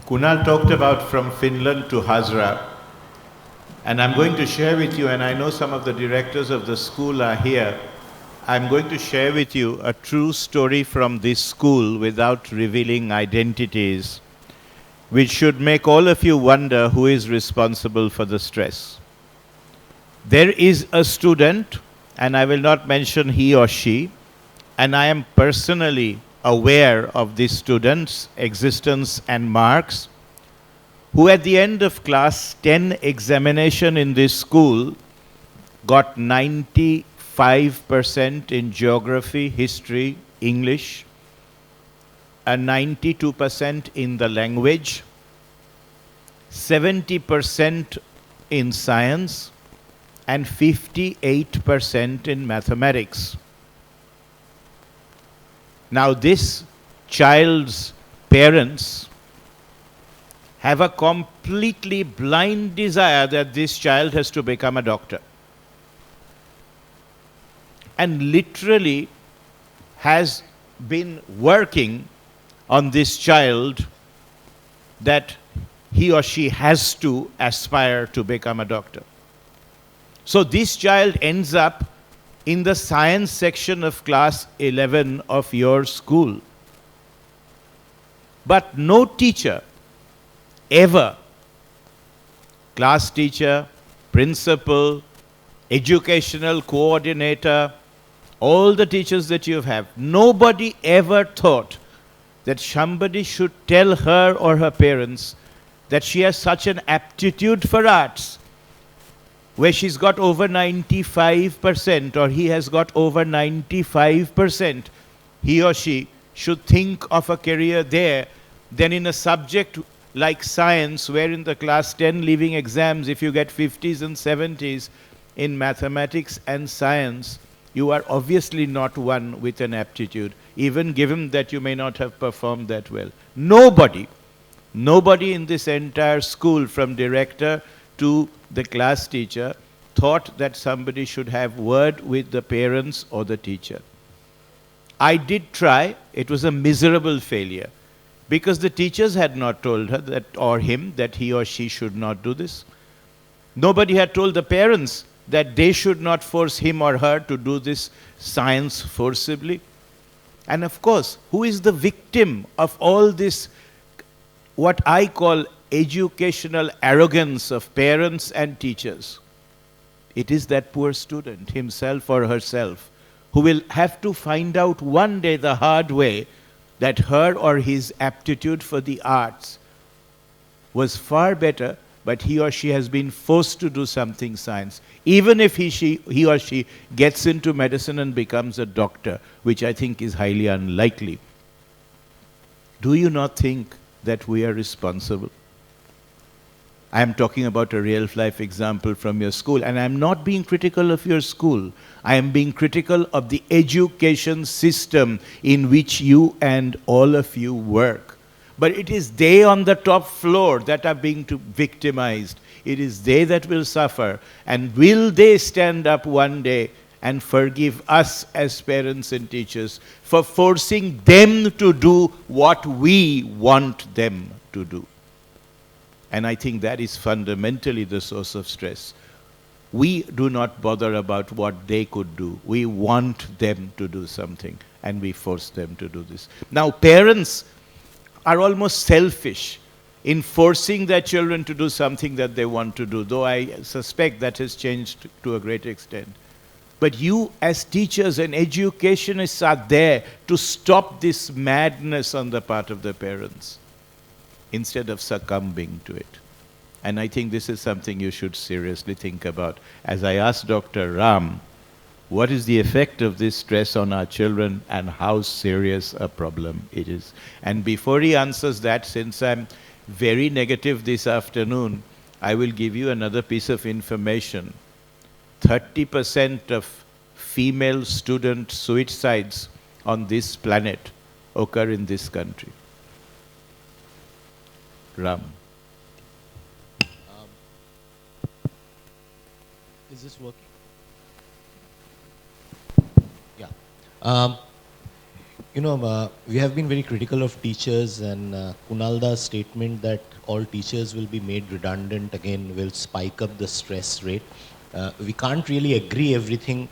Kunal talked about from Finland to Hazra. And I'm going to share with you, and I know some of the directors of the school are here, I'm going to share with you a true story from this school without revealing identities, which should make all of you wonder who is responsible for the stress. There is a student, and I will not mention he or she, and I am personally aware of this student's existence and marks, who at the end of class 10 examination in this school got 95% in geography, history, English, and 92% in the language, 70% in science, and 58% in mathematics. Now this child's parents have a completely blind desire that this child has to become a doctor. And literally has been working on this child that he or she has to aspire to become a doctor. So this child ends up in the science section of class 11 of your school. But no teacher ever, class teacher, principal, educational coordinator, all the teachers that you have, nobody ever thought that somebody should tell her or her parents that she has such an aptitude for arts, where she's got over 95% or he has got over 95%, he or she should think of a career there than in a subject like science, where in the class 10 leaving exams, if you get 50s and 70s in mathematics and science, you are obviously not one with an aptitude, even given that you may not have performed that well. Nobody in this entire school, from director to the class teacher, thought that somebody should have word with the parents or the teacher. I did try. It was a miserable failure, because the teachers had not told her that, or him, that he or she should not do this. Nobody had told the parents that they should not force him or her to do this science forcibly. And of course, who is the victim of all this, what I call educational arrogance of parents and teachers? It is that poor student, himself or herself, who will have to find out one day the hard way that her or his aptitude for the arts was far better, but he or she has been forced to do something science. Even if he or she gets into medicine and becomes a doctor, which I think is highly unlikely. Do you not think that we are responsible? I am talking about a real-life example from your school, and I am not being critical of your school. I am being critical of the education system in which you and all of you work. But it is they on the top floor that are being victimized. It is they that will suffer. And will they stand up one day and forgive us as parents and teachers for forcing them to do what we want them to do? And I think that is fundamentally the source of stress. We do not bother about what they could do. We want them to do something, and we force them to do this. Now, parents are almost selfish in forcing their children to do something that they want to do, though I suspect that has changed to a great extent. But you as teachers and educationists are there to stop this madness on the part of the parents, instead of succumbing to it. And I think this is something you should seriously think about. As I asked Dr. Ram, what is the effect of this stress on our children and how serious a problem it is? And before he answers that, since I'm very negative this afternoon, I will give you another piece of information. 30% of female student suicides on this planet occur in this country. Ram. Is this working? Yeah. We have been very critical of teachers, and Kunalda's statement that all teachers will be made redundant again will spike up the stress rate. We can't really agree everything,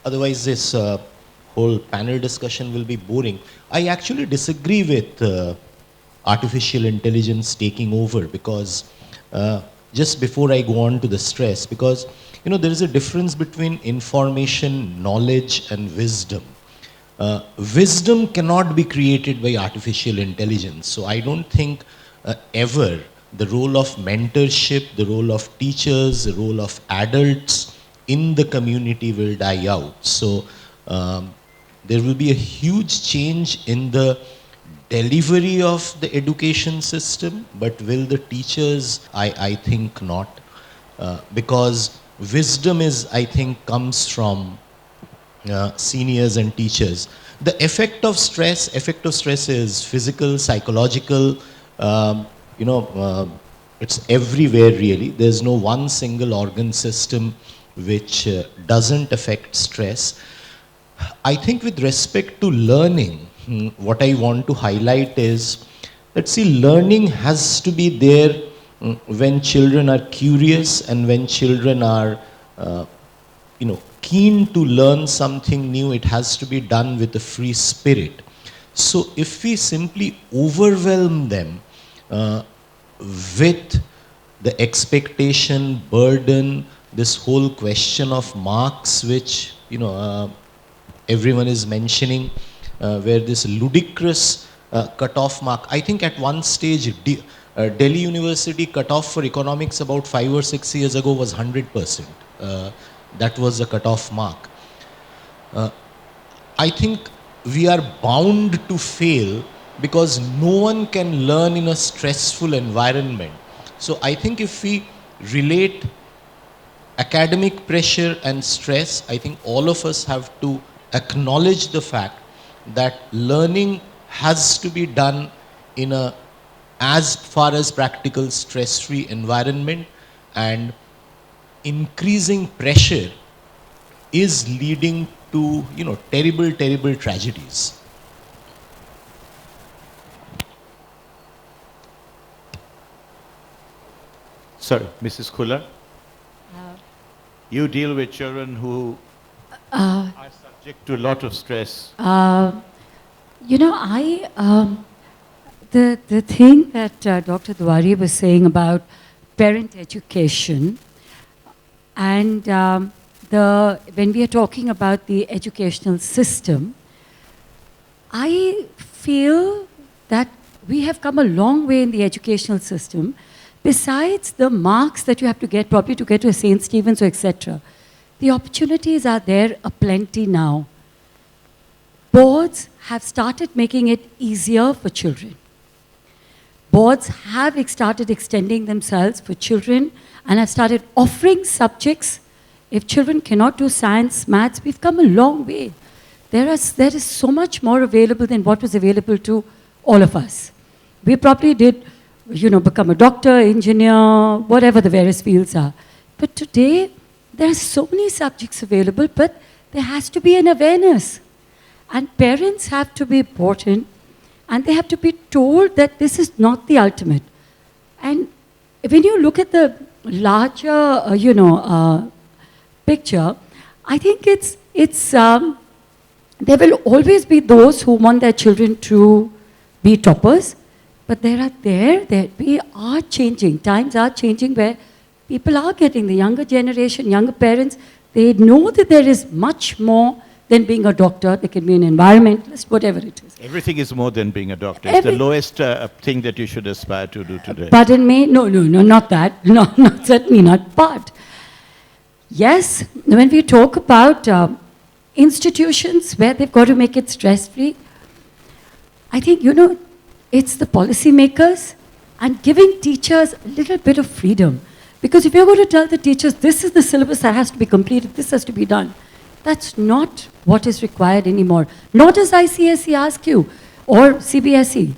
otherwise this whole panel discussion will be boring. I actually disagree with artificial intelligence taking over, because just before I go on to the stress, because there is a difference between information, knowledge and wisdom. Wisdom cannot be created by artificial intelligence. So I don't think ever the role of mentorship, the role of teachers, the role of adults in the community will die out. So there will be a huge change in the delivery of the education system, but will the teachers? I think not. Because wisdom is, I think, comes from seniors and teachers. The effect of stress is physical, psychological, it's everywhere really. There's no one single organ system which doesn't affect stress. I think with respect to learning, what I want to highlight is that, see, learning has to be there when children are curious and when children are, keen to learn something new. It has to be done with a free spirit. So if we simply overwhelm them with the expectation, burden, this whole question of marks, which everyone is mentioning, where this ludicrous cutoff mark. I think at one stage, Delhi University cutoff for economics about 5 or 6 years ago was 100%. That was the cutoff mark. I think we are bound to fail because no one can learn in a stressful environment. So I think if we relate academic pressure and stress, I think all of us have to acknowledge the fact that learning has to be done in a, as far as practical, stress-free environment, and increasing pressure is leading to terrible tragedies. Sorry, Mrs. Khullar. You deal with children who are subject to a lot of stress. The thing that Dr. Duari was saying about parent education, and when we are talking about the educational system, I feel that we have come a long way in the educational system. Besides the marks that you have to get probably to get to a St. Stephen's or etc., the opportunities are there aplenty now. Boards have started making it easier for children. Boards have started extending themselves for children and have started offering subjects. If children cannot do science, maths, we've come a long way. There is so much more available than what was available to all of us. We probably did, become a doctor, engineer, whatever the various fields are. But today, there are so many subjects available, but there has to be an awareness. And parents have to be important, and they have to be told that this is not the ultimate. And when you look at the larger, picture, I think there will always be those who want their children to be toppers, but we are changing. Times are changing where people are getting, the younger generation, younger parents, they know that there is much more than being a doctor. They can be an environmentalist, whatever it is. Everything is more than being a doctor. It's the lowest thing that you should aspire to do today. Pardon me? No, not that. No, certainly not. But yes, when we talk about institutions where they've got to make it stress-free, I think, it's the policymakers and giving teachers a little bit of freedom. Because if you're going to tell the teachers, this is the syllabus that has to be completed, this has to be done, that's not what is required anymore. Nor does ICSE ask you, or CBSE.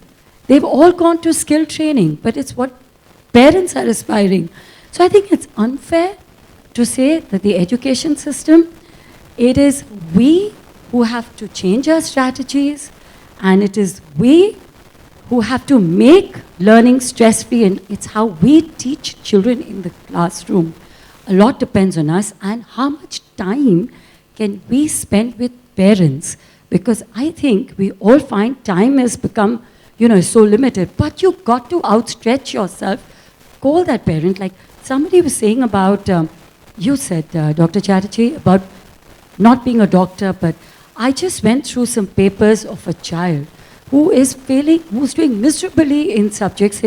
They've all gone to skill training, but it's what parents are aspiring. So I think it's unfair to say that the education system, it is we who have to change our strategies, and it is we who have to make learning stress-free, and it's how we teach children in the classroom. A lot depends on us, and how much time can we spend with parents? Because I think we all find time has become, so limited, but you've got to outstretch yourself. Call that parent, like somebody was saying about, you said, Dr. Chatterjee, about not being a doctor, but I just went through some papers of a child who is failing, who's doing miserably in subjects.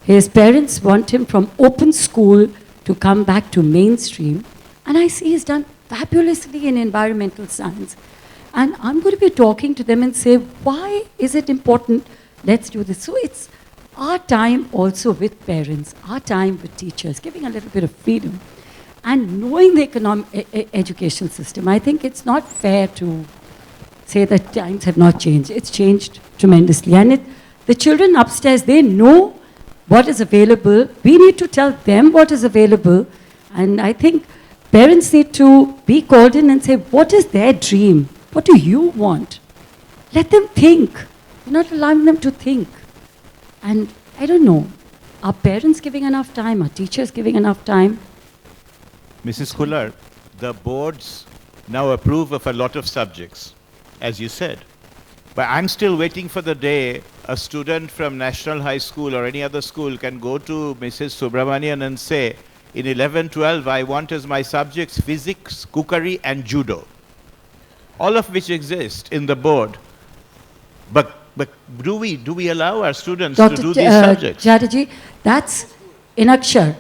His parents want him from open school to come back to mainstream. And I see he's done fabulously in environmental science. And I'm going to be talking to them and say, why is it important? Let's do this. So it's our time also with parents, our time with teachers, giving a little bit of freedom. And knowing the economic education system, I think it's not fair to say that times have not changed. It's changed tremendously. And the children upstairs, they know what is available. We need to tell them what is available. And I think parents need to be called in and say, what is their dream? What do you want? Let them think. You're not allowing them to think. And I don't know, are parents giving enough time? Are teachers giving enough time? Mrs. Khullar, the boards now approve of a lot of subjects, as you said. But I'm still waiting for the day a student from National High School or any other school can go to Mrs. Subramanian and say, in 11, 12, I want as my subjects physics, cookery, and judo. All of which exist in the board. But do we allow our students to do these subjects? Chatterjee, that's in Akshar.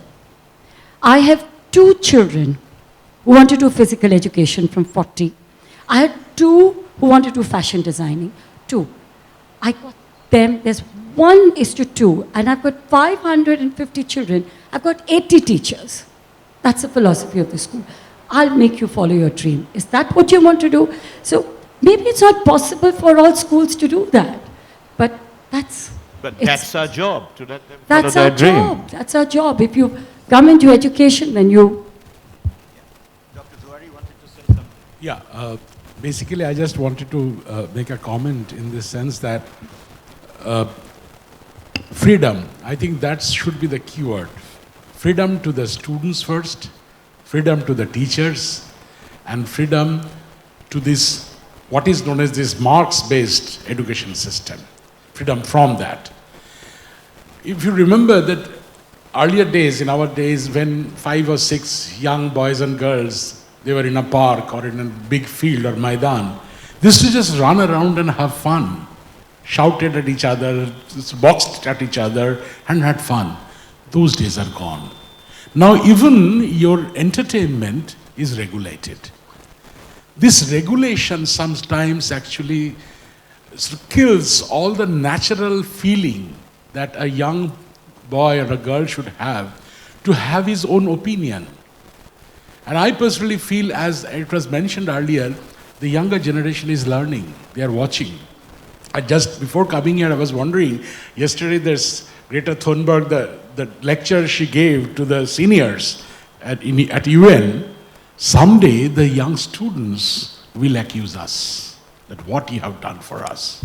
I have 2 children who want to do physical education from 40. I had 2 who want to do fashion designing. 2. I got them, there's 1:2, and I've got 550 children. I've got 80 teachers. That's the philosophy of the school. I'll make you follow your dream. Is that what you want to do? So maybe it's not possible for all schools to do that, but that's our job, to let them follow that's their our dream. job. That's our job. If you come into education, then you... Dr. Duari wanted to say something. Yeah, basically I just wanted to make a comment in the sense that freedom, I think that should be the keyword. Freedom to the students first, freedom to the teachers, and freedom to this, what is known as this marks-based education system. Freedom from that. If you remember that earlier days, in our days, when 5 or 6 young boys and girls, they were in a park or in a big field or Maidan, they used to just run around and have fun. Shouted at each other, boxed at each other, and had fun. Those days are gone. Now even your entertainment is regulated. This regulation sometimes actually kills all the natural feeling that a young boy or a girl should have to have his own opinion. And I personally feel, as it was mentioned earlier, the younger generation is learning, they are watching. Just before coming here, I was wondering, yesterday there's Greta Thunberg, the lecture she gave to the seniors at UN. Someday the young students will accuse us that what you have done for us.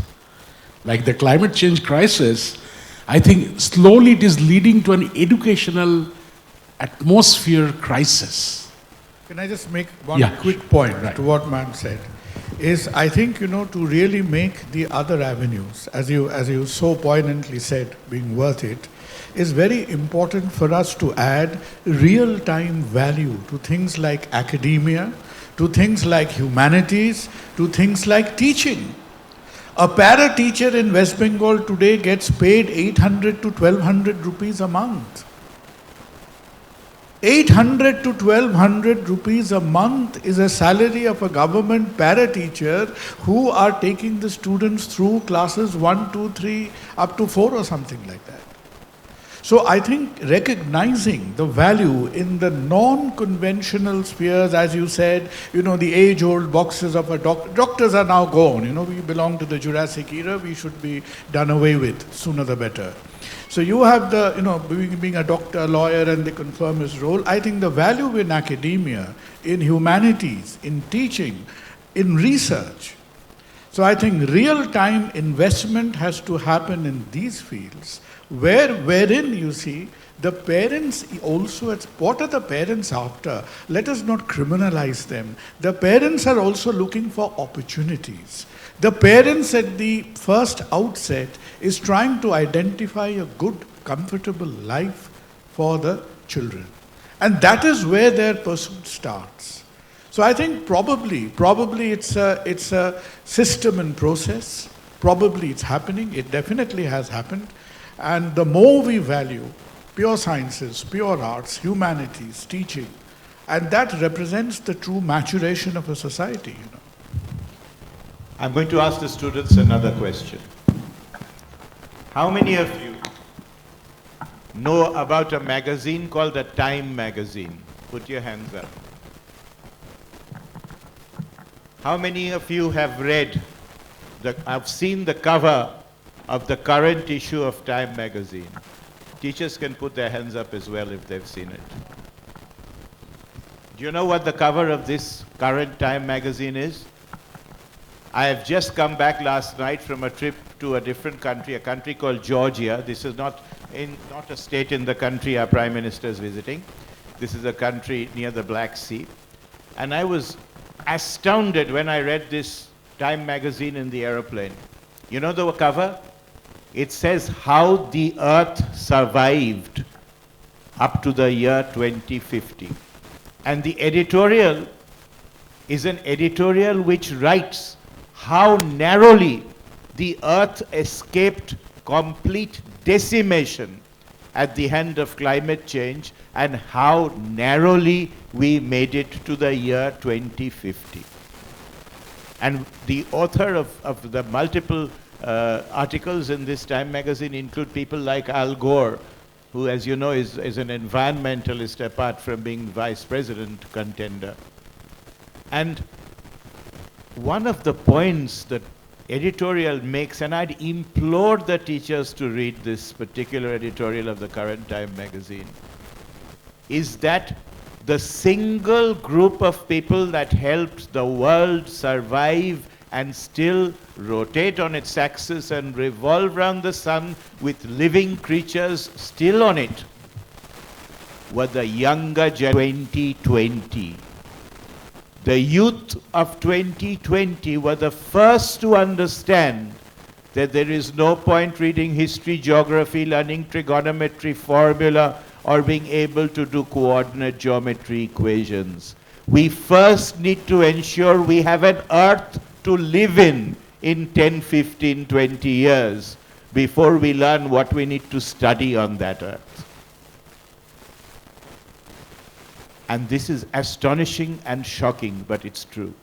Like the climate change crisis, I think slowly it is leading to an educational atmosphere crisis. Can I just make one quick point to what ma'am said? is, I think, to really make the other avenues, as you so poignantly said, being worth it, is very important for us to add real-time value to things like academia, to things like humanities, to things like teaching. A para teacher in West Bengal today gets paid 800 to 1200 rupees a month. 800 to 1200 rupees a month is a salary of a government para teacher who are taking the students through classes 1, 2, 3, up to 4 or something like that. So I think recognizing the value in the non-conventional spheres, as you said, the age-old boxes of a doctor. Doctors are now gone. We belong to the Jurassic era. We should be done away with, sooner the better. So you have the, being a doctor, a lawyer, and they confirm his role. I think the value in academia, in humanities, in teaching, in research. So I think real-time investment has to happen in these fields, wherein you see the parents also, what are the parents after? Let us not criminalize them. The parents are also looking for opportunities. The parents at the first outset is trying to identify a good, comfortable life for the children. And that is where their pursuit starts. So I think probably it's a system and process. Probably it's happening. It definitely has happened. And the more we value pure sciences, pure arts, humanities, teaching, and that represents the true maturation of a society. I'm going to ask the students another question. How many of you know about a magazine called the Time magazine? Put your hands up. How many of you have read, I've seen the cover of the current issue of Time magazine? Teachers can put their hands up as well if they've seen it. Do you know what the cover of this current Time magazine is? I have just come back last night from a trip to a different country, a country called Georgia. This is not a state in the country our Prime Minister is visiting. This is a country near the Black Sea. And I was astounded when I read this Time magazine in the aeroplane. You know the cover? It says how the Earth survived up to the year 2050. And the editorial is an editorial which writes how narrowly the Earth escaped complete decimation at the hand of climate change and how narrowly we made it to the year 2050. And the author of the multiple articles in this Time magazine include people like Al Gore, who, as you know, is an environmentalist apart from being vice president contender. And one of the points that editorial makes, and I'd implore the teachers to read this particular editorial of the current Time magazine, is that the single group of people that helped the world survive and still rotate on its axis and revolve around the sun with living creatures still on it were the younger 2020. The youth of 2020 were the first to understand that there is no point reading history, geography, learning trigonometry formula, or being able to do coordinate geometry equations. We first need to ensure we have an earth to live in 10, 15, 20 years before we learn what we need to study on that earth. And this is astonishing and shocking, but it's true.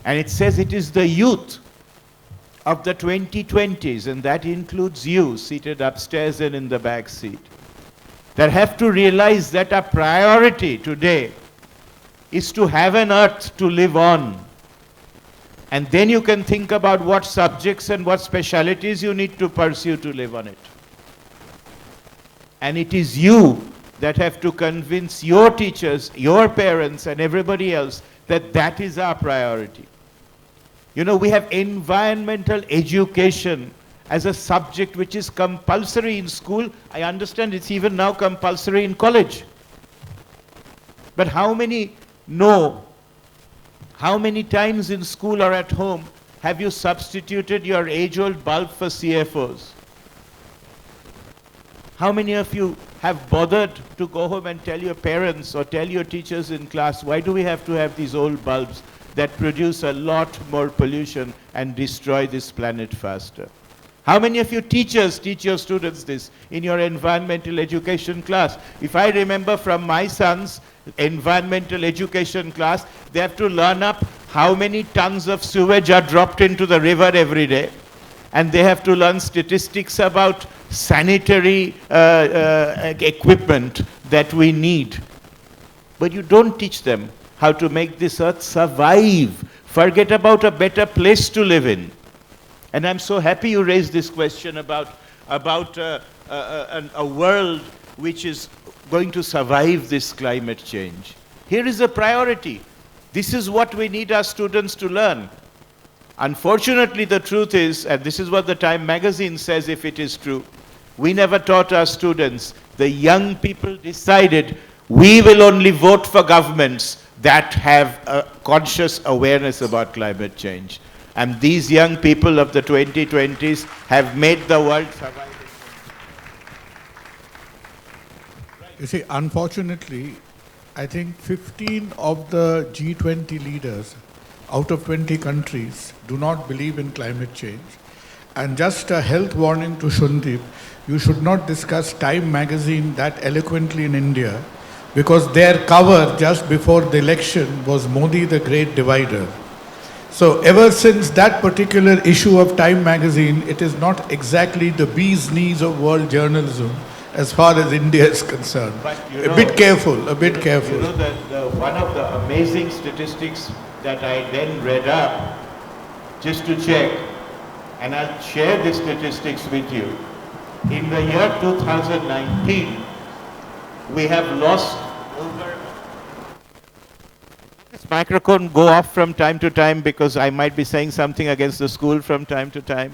And it says it is the youth of the 2020s, and that includes you seated upstairs and in the back seat, that have to realize that a priority today is to have an earth to live on. And then you can think about what subjects and what specialities you need to pursue to live on it. And it is you that have to convince your teachers, your parents, and everybody else that that is our priority. You know, we have environmental education as a subject which is compulsory in school. I understand it's even now compulsory in college. But how many know How many times in school or at home have you substituted your age-old bulb for CFOs? How many of you have bothered to go home and tell your parents or tell your teachers in class, why do we have to have these old bulbs that produce a lot more pollution and destroy this planet faster? How many of you teachers teach your students this in your environmental education class? If I remember from my son's environmental education class, they have to learn up how many tons of sewage are dropped into the river every day. And they have to learn statistics about sanitary equipment that we need. But you don't teach them how to make this earth survive. Forget about a better place to live in. And I'm so happy you raised this question about a world which is going to survive this climate change. Here is a priority. This is what we need our students to learn. Unfortunately, the truth is, and this is what the Time magazine says if it is true, we never taught our students. The young people decided we will only vote for governments that have a conscious awareness about climate change. And these young people of the 2020s have made the world survive. You see, unfortunately, I think 15 of the G20 leaders out of 20 countries do not believe in climate change. And just a health warning to Sandip, you should not discuss Time magazine that eloquently in India, because their cover just before the election was Modi the Great Divider. So ever since that particular issue of Time magazine, it is not exactly the bee's knees of world journalism as far as India is concerned. A bit careful. You know that one of the amazing statistics that I then read up, just to check, and I'll share the statistics with you. In the year 2019, we have lost over... This microphone go off from time to time because I might be saying something against the school from time to time.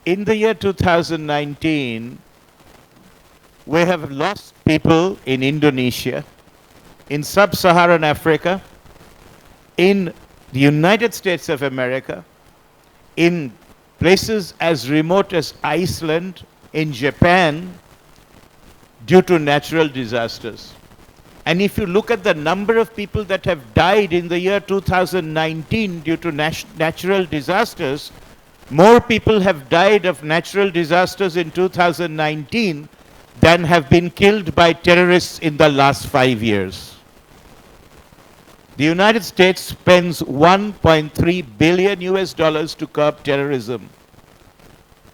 In the year 2019, we have lost people in Indonesia, in sub-Saharan Africa, in the United States of America, in places as remote as Iceland, in Japan, due to natural disasters. And if you look at the number of people that have died in the year 2019 due to natural disasters, more people have died of natural disasters in 2019 than have been killed by terrorists in the last 5 years. The United States spends $1.3 billion to curb terrorism.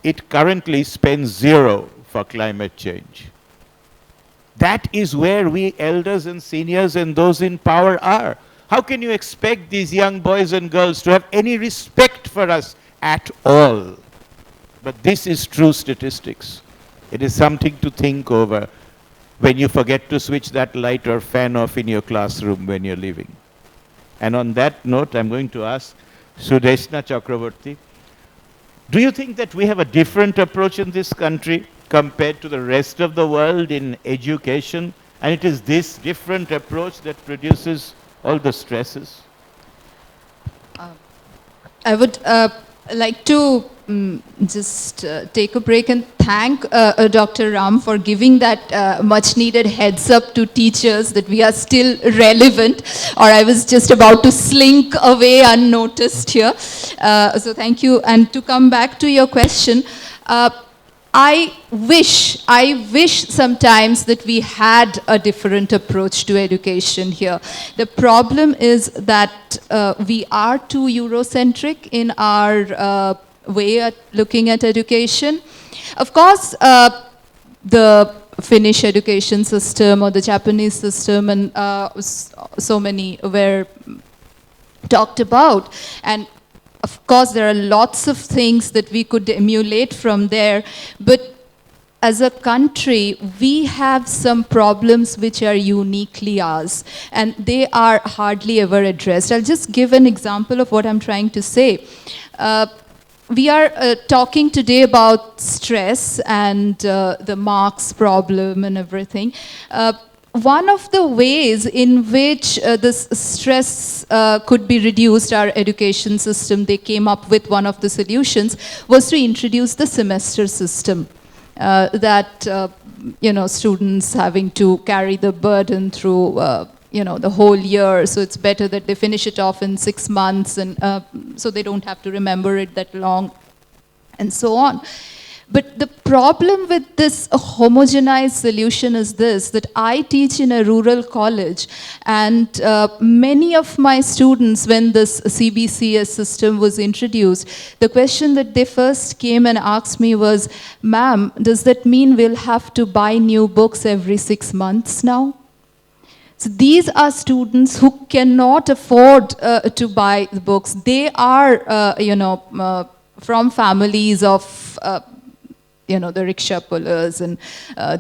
It currently spends zero for climate change. That is where we elders and seniors and those in power are. How can you expect these young boys and girls to have any respect for us at all? But this is true statistics. It is something to think over when you forget to switch that light or fan off in your classroom when you're leaving. And on that note, I'm going to ask Sudeshna Chacravorty, do you think that we have a different approach in this country compared to the rest of the world in education? And it is this different approach that produces all the stresses? I would like to just take a break and thank Dr. Ram for giving that much needed heads up to teachers that we are still relevant, or I was just about to slink away unnoticed here. So thank you. And to come back to your question, I wish sometimes that we had a different approach to education here. The problem is that we are too Eurocentric in our way at looking at education. Of course, the Finnish education system or the Japanese system and so many were talked about. And of course, there are lots of things that we could emulate from there, but as a country, we have some problems which are uniquely ours, and they are hardly ever addressed. I'll just give an example of what I'm trying to say. We are talking today about stress and the marks problem and everything. one of the ways in which this stress could be reduced, our education system, they came up with one of the solutions, was to introduce the semester system. That students having to carry the burden through the whole year, so it's better that they finish it off in 6 months, and so they don't have to remember it that long, and so on. But the problem with this homogenized solution is this, that I teach in a rural college, and many of my students, when this CBCS system was introduced, the question that they first came and asked me was, "Ma'am, does that mean we'll have to buy new books every 6 months now?" So these are students who cannot afford to buy the books. They are, from families of the rickshaw pullers and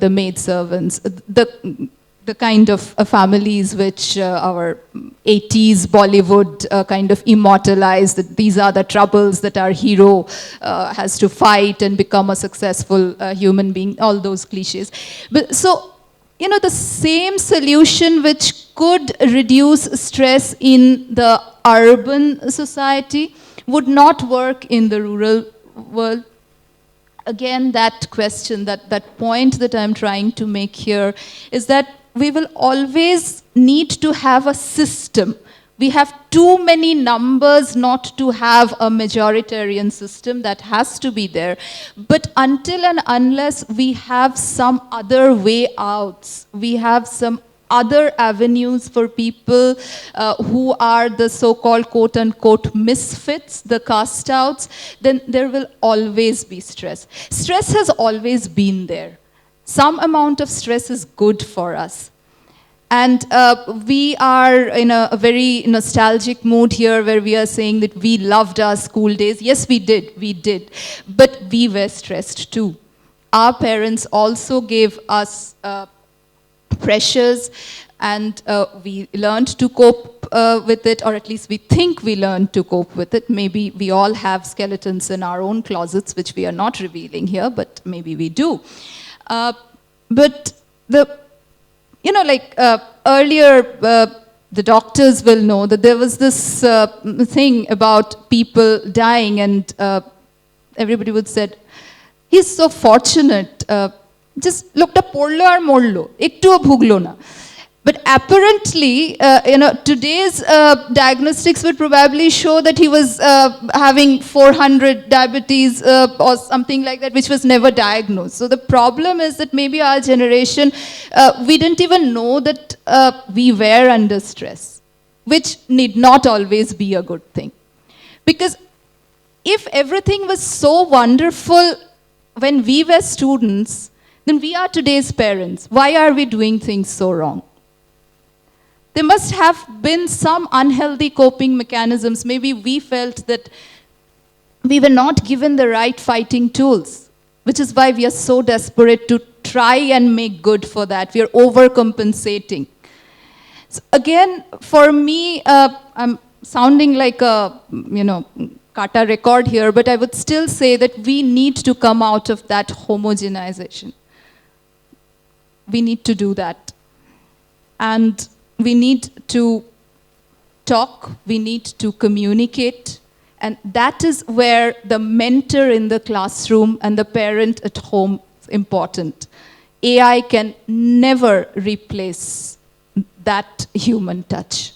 the maid servants, the kind of families which our 80s Bollywood kind of immortalized, that these are the troubles that our hero has to fight and become a successful human being, all those cliches. But so, the same solution which could reduce stress in the urban society would not work in the rural world. Again, that question, that point that I'm trying to make here is that we will always need to have a system. We have too many numbers not to have a majoritarian system. That has to be there. But until and unless we have some other way outs, we have some other avenues for people who are the so-called quote-unquote misfits, the cast-outs, then there will always be stress. Stress has always been there. Some amount of stress is good for us. And we are in a very nostalgic mood here where we are saying that we loved our school days. Yes, we did. But we were stressed too. Our parents also gave us pressures, and we learned to cope with it, or at least we think we learned to cope with it. Maybe we all have skeletons in our own closets, which we are not revealing here, but maybe we do. But earlier, the doctors will know that there was this thing about people dying, and everybody would say, "He's so fortunate. Just looked up porlo or morlo, ektuo bhuglo na." But apparently, today's diagnostics would probably show that he was having 400 diabetes or something like that, which was never diagnosed. So the problem is that maybe our generation, we didn't even know that we were under stress, which need not always be a good thing. Because if everything was so wonderful when we were students, then we are today's parents. Why are we doing things so wrong? There must have been some unhealthy coping mechanisms. Maybe we felt that we were not given the right fighting tools, which is why we are so desperate to try and make good for that. We are overcompensating. So again, for me, I'm sounding like a, kata record here, but I would still say that we need to come out of that homogenization. We need to do that. And we need to talk, we need to communicate, and that is where the mentor in the classroom and the parent at home is important. AI can never replace that human touch.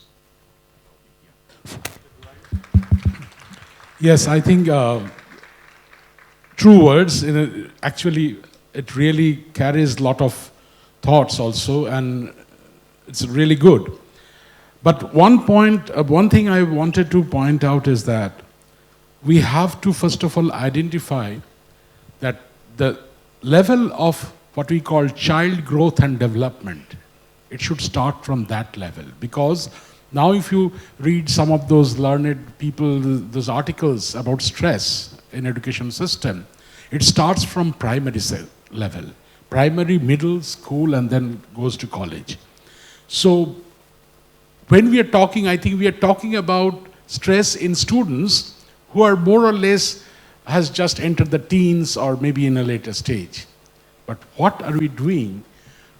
Yes, I think true words, actually, it really carries a lot of thoughts also, and it's really good. But one thing I wanted to point out is that we have to first of all identify that the level of what we call child growth and development, it should start from that level. Because now if you read some of those learned people, those articles about stress in education system, it starts from primary level. Primary, middle, school, and then goes to college. So when we are talking, I think we are talking about stress in students who are more or less has just entered the teens or maybe in a later stage. But what are we doing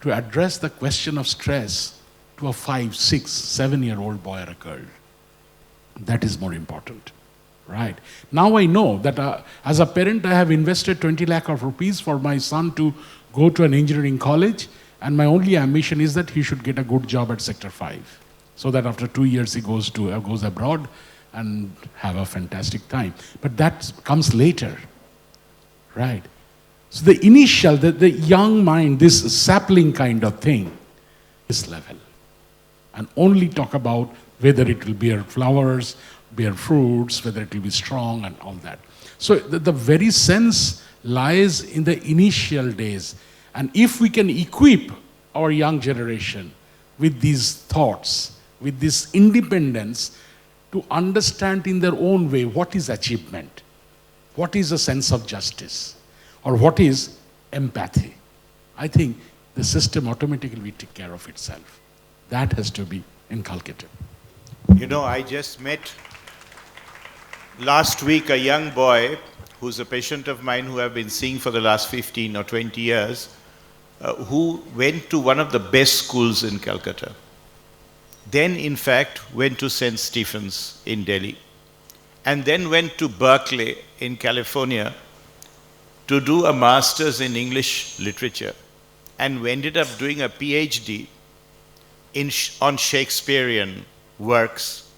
to address the question of stress to a 5, 6, 7-year-old boy or a girl. That is more important, right? Now I know that as a parent, I have invested 20 lakh of rupees for my son to go to an engineering college, and my only ambition is that he should get a good job at Sector 5, so that after 2 years he goes abroad and have a fantastic time. But that comes later, right? So the initial, the young mind, this sapling kind of thing, this level, and only talk about whether it will bear flowers, bear fruits, whether it will be strong and all that. So the very sense lies in the initial days. And if we can equip our young generation with these thoughts, with this independence, to understand in their own way what is achievement, what is a sense of justice, or what is empathy, I think the system automatically will take care of itself. That has to be inculcated. You know, I just met last week a young boy who's a patient of mine who I've been seeing for the last 15 or 20 years, who went to one of the best schools in Calcutta. Then, in fact, went to St. Stephen's in Delhi, and then went to Berkeley in California to do a master's in English literature, and ended up doing a PhD on Shakespearean works.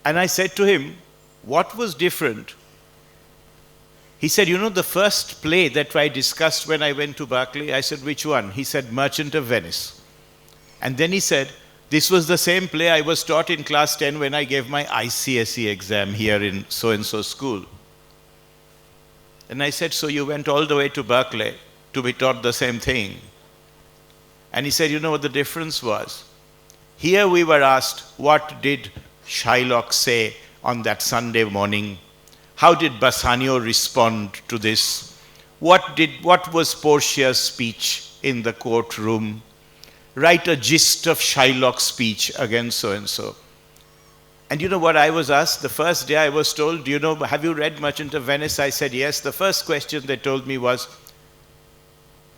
And I said to him, what was different? He said, you know, the first play that I discussed when I went to Berkeley, I said, which one? He said, Merchant of Venice. And then he said, this was the same play I was taught in class 10 when I gave my ICSE exam here in so-and-so school. And I said, so you went all the way to Berkeley to be taught the same thing? And he said, you know what the difference was? Here we were asked, what did Shylock say on that Sunday morning? How did Bassanio respond to this? What was Portia's speech in the courtroom? Write a gist of Shylock's speech against so-and-so. And you know what I was asked? The first day I was told, do you know, have you read Merchant of Venice? I said, yes. The first question they told me was,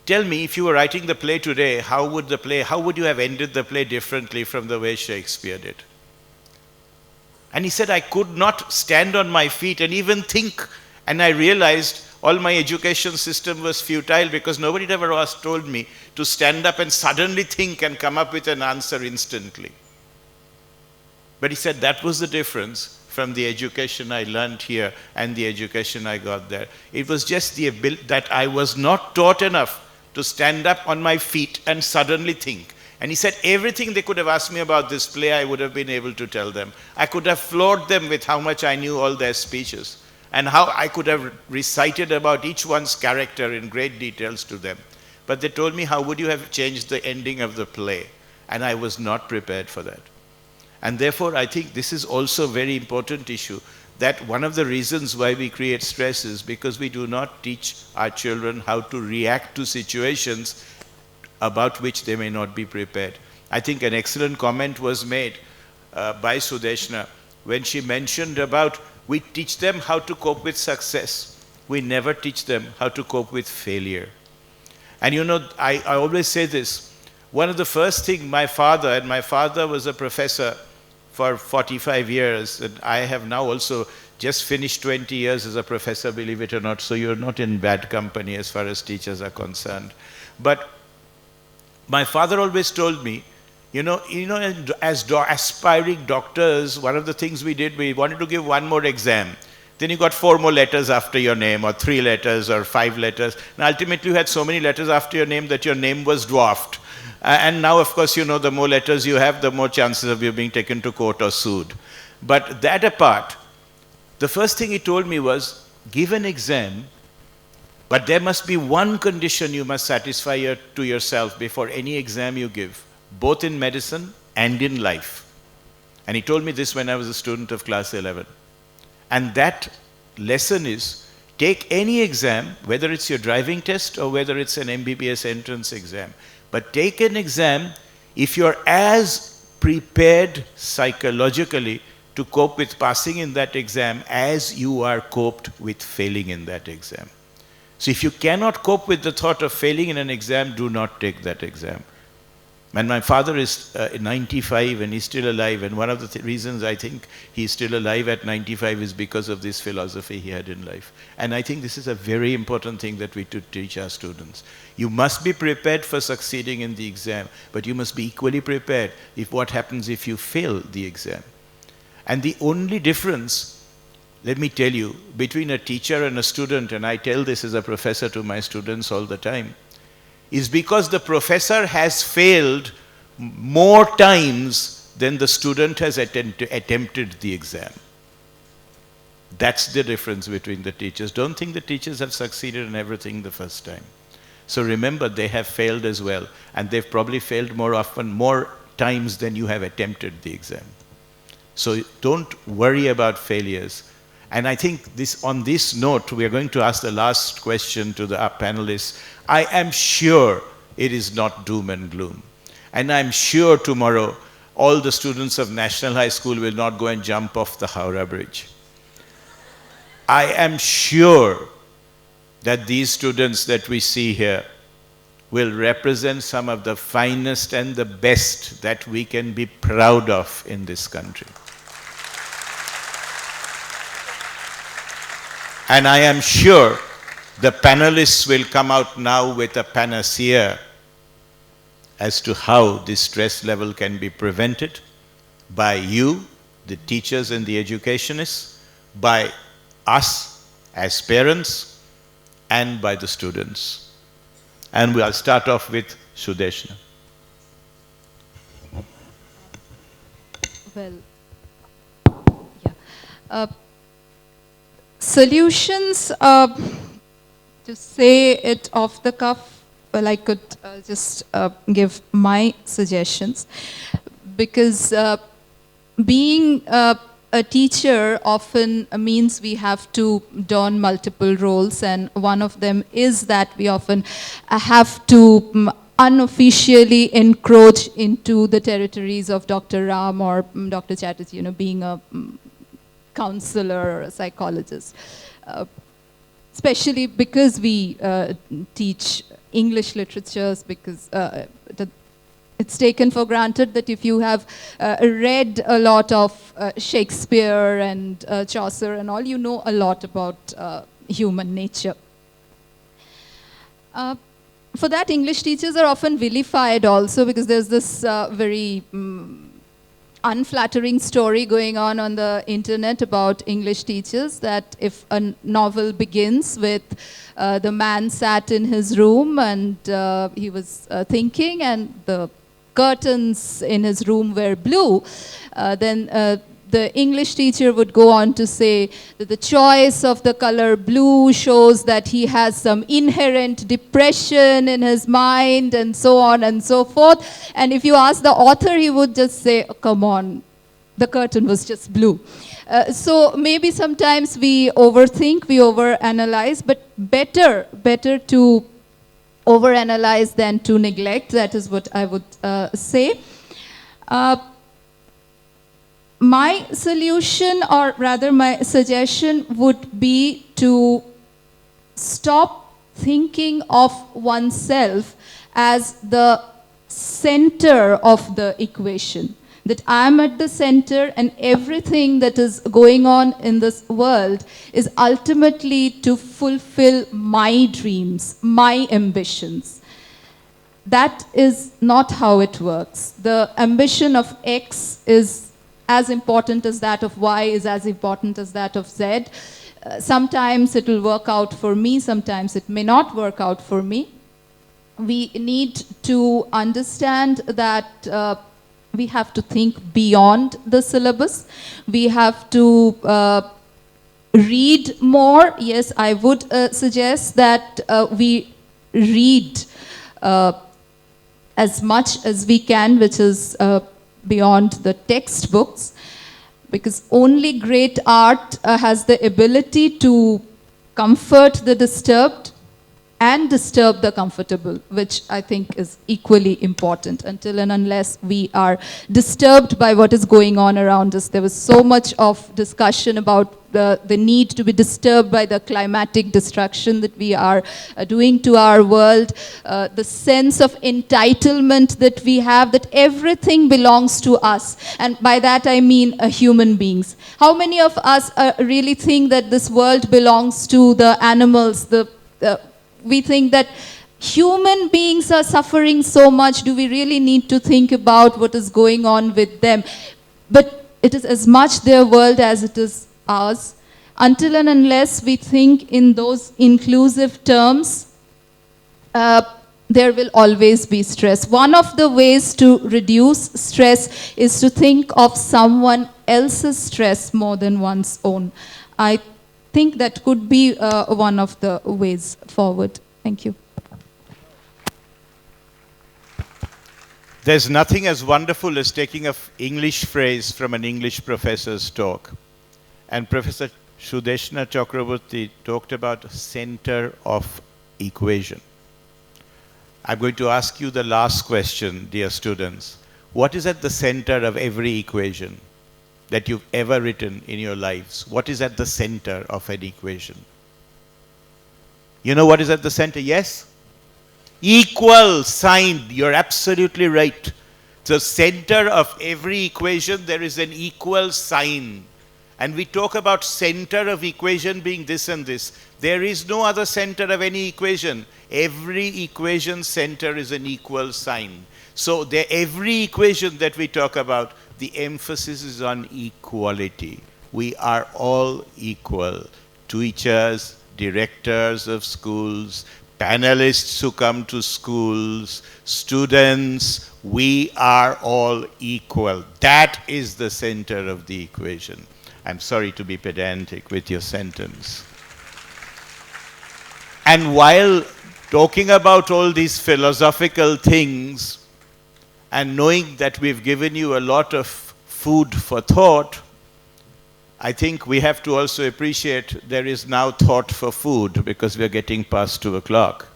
tell me, if you were writing the play today, how would you have ended the play differently from the way Shakespeare did? And he said, I could not stand on my feet and even think. And I realized all my education system was futile because nobody had ever told me to stand up and suddenly think and come up with an answer instantly. But he said that was the difference from the education I learned here and the education I got there. It was just the ability that I was not taught enough to stand up on my feet and suddenly think. And he said everything they could have asked me about this play, I would have been able to tell them. I could have floored them with how much I knew all their speeches and how I could have recited about each one's character in great details to them. But they told me, how would you have changed the ending of the play? And I was not prepared for that. And therefore, I think this is also a very important issue, that one of the reasons why we create stress is because we do not teach our children how to react to situations about which they may not be prepared. I think an excellent comment was made by Sudeshna when she mentioned about we teach them how to cope with success. We never teach them how to cope with failure. And you know, I always say this, one of the first things my father was a professor for 45 years, and I have now also just finished 20 years as a professor, believe it or not, so you're not in bad company as far as teachers are concerned. But my father always told me, as aspiring doctors, one of the things we did, we wanted to give one more exam. Then you got 4 more letters after your name, or 3 letters, or 5 letters. And ultimately you had so many letters after your name that your name was dwarfed. And now, of course, the more letters you have, the more chances of you being taken to court or sued. But that apart, the first thing he told me was, give an exam, but there must be one condition you must satisfy to yourself before any exam you give, both in medicine and in life. And he told me this when I was a student of class 11. And that lesson is, take any exam, whether it's your driving test or whether it's an MBBS entrance exam, but take an exam if you're as prepared psychologically to cope with passing in that exam as you are coped with failing in that exam. So if you cannot cope with the thought of failing in an exam, do not take that exam. And my father is 95 and he's still alive. And one of the reasons I think he's still alive at 95 is because of this philosophy he had in life. And I think this is a very important thing that we should teach our students. You must be prepared for succeeding in the exam, but you must be equally prepared if what happens if you fail the exam. And the only difference, let me tell you, between a teacher and a student, and I tell this as a professor to my students all the time, is because the professor has failed more times than the student has attempted the exam. That's the difference between the teachers. Don't think the teachers have succeeded in everything the first time. So remember, they have failed as well, and they've probably failed more times than you have attempted the exam. So don't worry about failures. And I think on this note, we are going to ask the last question to our panelists. I am sure it is not doom and gloom. And I'm sure tomorrow all the students of National High School will not go and jump off the Howrah Bridge. I am sure that these students that we see here will represent some of the finest and the best that we can be proud of in this country. And I am sure the panelists will come out now with a panacea as to how this stress level can be prevented by you, the teachers and the educationists, by us as parents, and by the students. And we'll start off with Sudeshna. Well, yeah. Solutions, to say it off the cuff, well, I could just give my suggestions, because being a teacher often means we have to don multiple roles, and one of them is that we often have to unofficially encroach into the territories of Dr. Ram or Dr. Chatterjee, being a counselor or a psychologist. Especially because we teach English literatures, because it's taken for granted that if you have read a lot of Shakespeare and Chaucer and all, you know a lot about human nature. For that, English teachers are often vilified also, because there's this very unflattering story going on the internet about English teachers, that if a novel begins with the man sat in his room and he was thinking, and the curtains in his room were blue, then the English teacher would go on to say that the choice of the color blue shows that he has some inherent depression in his mind, and so on and so forth. And if you ask the author, he would just say, oh, come on, the curtain was just blue. So maybe sometimes we overthink, we overanalyze, but better to overanalyze than to neglect. That is what I would say. My solution, or rather my suggestion, would be to stop thinking of oneself as the center of the equation. That I'm at the center, and everything that is going on in this world is ultimately to fulfill my dreams, my ambitions. That is not how it works. The ambition of X is as important as that of Y, is as important as that of Z. Sometimes it will work out for me, sometimes it may not work out for me. We need to understand that we have to think beyond the syllabus. We have to read more. Yes, I would suggest that we read as much as we can, which is beyond the textbooks, because only great art has the ability to comfort the disturbed and disturb the comfortable, which I think is equally important. Until and unless we are disturbed by what is going on around us. There was so much of discussion about the need to be disturbed by the climatic destruction that we are doing to our world, the sense of entitlement that we have, that everything belongs to us. And by that I mean human beings. How many of us really think that this world belongs to the animals? We think that human beings are suffering so much. Do we really need to think about what is going on with them? But it is as much their world as it is ours. Until and unless we think in those inclusive terms, there will always be stress. One of the ways to reduce stress is to think of someone else's stress more than one's own. I think that could be one of the ways forward. Thank you. There's nothing as wonderful as taking an English phrase from an English professor's talk. And Professor Sudeshna Chacravorty talked about center of equation. I'm going to ask you the last question, dear students. What is at the center of every equation that you've ever written in your lives? What is at the center of an equation? You know what is at the center? Yes? Equal sign. You're absolutely right. The center of every equation, there is an equal sign. And we talk about center of equation being this and this. There is no other center of any equation. Every equation center is an equal sign. So every equation that we talk about, the emphasis is on equality. We are all equal. Teachers, directors of schools, panelists who come to schools, students, we are all equal. That is the center of the equation. I'm sorry to be pedantic with your sentence. And while talking about all these philosophical things and knowing that we've given you a lot of food for thought, I think we have to also appreciate there is now thought for food because we are getting past 2 o'clock.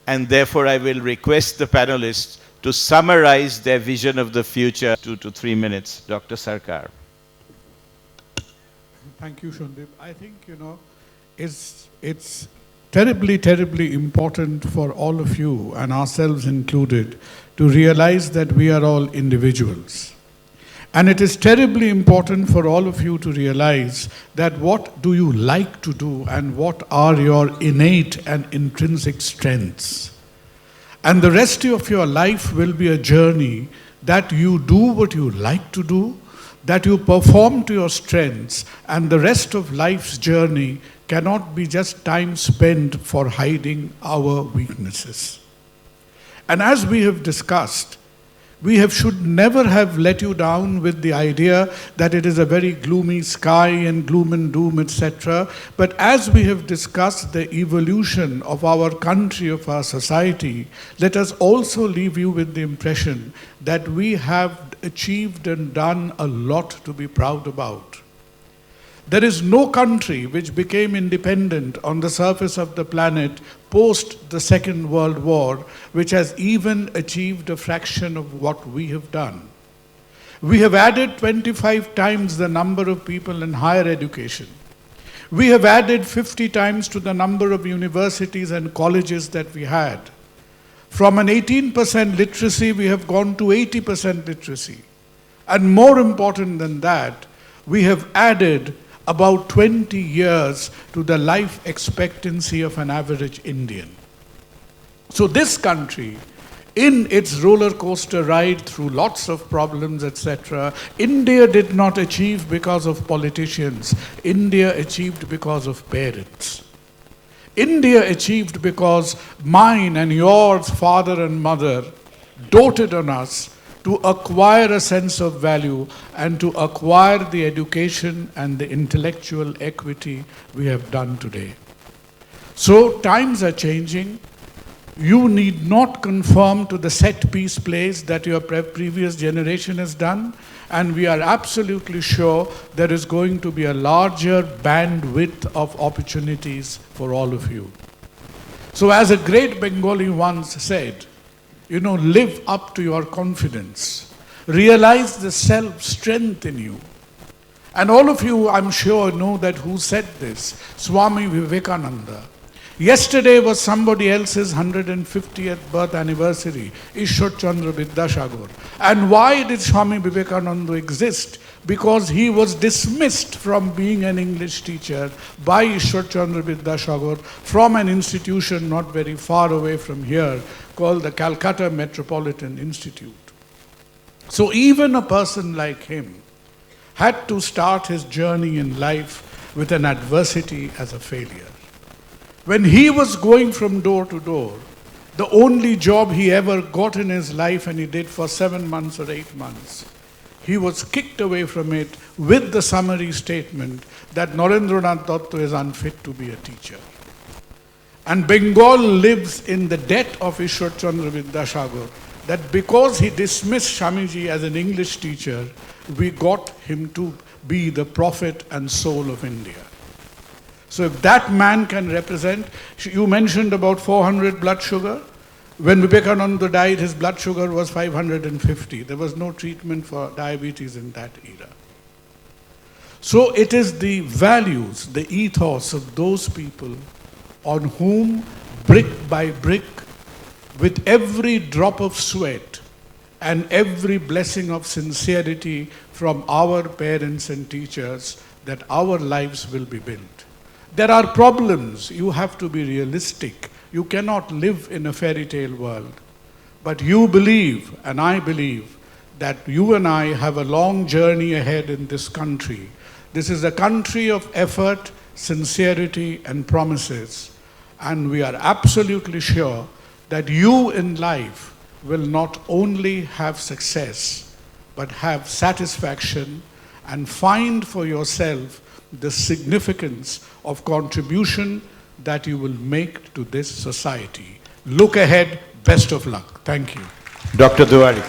And therefore I will request the panelists to summarize their vision of the future, 2 to 3 minutes. Dr. Sarkar. Thank you, Sandip. I think, it's terribly, terribly important for all of you and ourselves included to realize that we are all individuals. And it is terribly important for all of you to realize that what do you like to do and what are your innate and intrinsic strengths. And the rest of your life will be a journey that you do what you like to do, that you perform to your strengths, and the rest of life's journey cannot be just time spent for hiding our weaknesses. And as we have discussed, we should never have let you down with the idea that it is a very gloomy sky and gloom and doom, etc. But as we have discussed the evolution of our country, of our society, let us also leave you with the impression that we have achieved and done a lot to be proud about. There is no country which became independent on the surface of the planet post the Second World War, which has even achieved a fraction of what we have done. We have added 25 times the number of people in higher education. We have added 50 times to the number of universities and colleges that we had. From an 18% literacy, we have gone to 80% literacy. And more important than that, we have added about 20 years to the life expectancy of an average Indian. So this country, in its roller coaster ride through lots of problems, etc., India did not achieve because of politicians. India achieved because of parents. India achieved because mine and yours father and mother doted on us to acquire a sense of value and to acquire the education and the intellectual equity we have done today. So times are changing. You need not conform to the set-piece plays that your previous generation has done, and we are absolutely sure there is going to be a larger bandwidth of opportunities for all of you. So as a great Bengali once said, live up to your confidence. Realize the self-strength in you. And all of you, I'm sure, know that who said this, Swami Vivekananda. Yesterday was somebody else's 150th birth anniversary, Ishwar Chandra Vidyasagar. And why did Swami Vivekananda exist? Because he was dismissed from being an English teacher by Ishwar Chandra Vidyasagar from an institution not very far away from here called the Calcutta Metropolitan Institute. So even a person like him had to start his journey in life with an adversity as a failure. When he was going from door to door, the only job he ever got in his life, and he did for 7 months or 8 months, he was kicked away from it with the summary statement that Narendranath Dutta is unfit to be a teacher. And Bengal lives in the debt of Ishwar Chandra Vidyasagar, that because he dismissed Swamiji as an English teacher, we got him to be the prophet and soul of India. So if that man can represent, you mentioned about 400 blood sugar. When Vivekananda died, his blood sugar was 550. There was no treatment for diabetes in that era. So it is the values, the ethos of those people on whom, brick by brick, with every drop of sweat and every blessing of sincerity from our parents and teachers, that our lives will be built. There are problems. You have to be realistic. You cannot live in a fairy tale world. But you believe, and I believe, that you and I have a long journey ahead in this country. This is a country of effort, sincerity, and promises. And we are absolutely sure that you in life will not only have success, but have satisfaction and find for yourself the significance of contribution that you will make to this society. Look ahead. Best of luck. Thank you. Dr. Duari.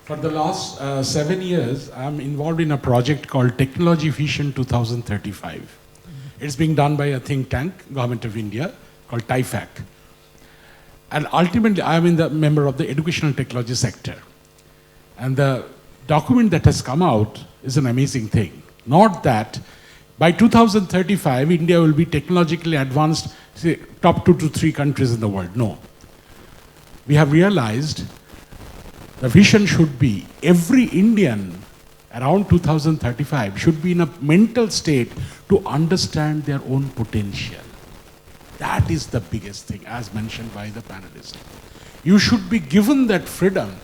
For the last 7 years, I'm involved in a project called Technology Vision 2035. It's being done by a think tank, Government of India, called TIFAC. And ultimately, I'm in the member of the educational technology sector. And the document that has come out is an amazing thing. Not that by 2035, India will be technologically advanced, say, top 2 to 3 countries in the world. No. We have realized the vision should be every Indian around 2035 should be in a mental state to understand their own potential. That is the biggest thing, as mentioned by the panelists. You should be given that freedom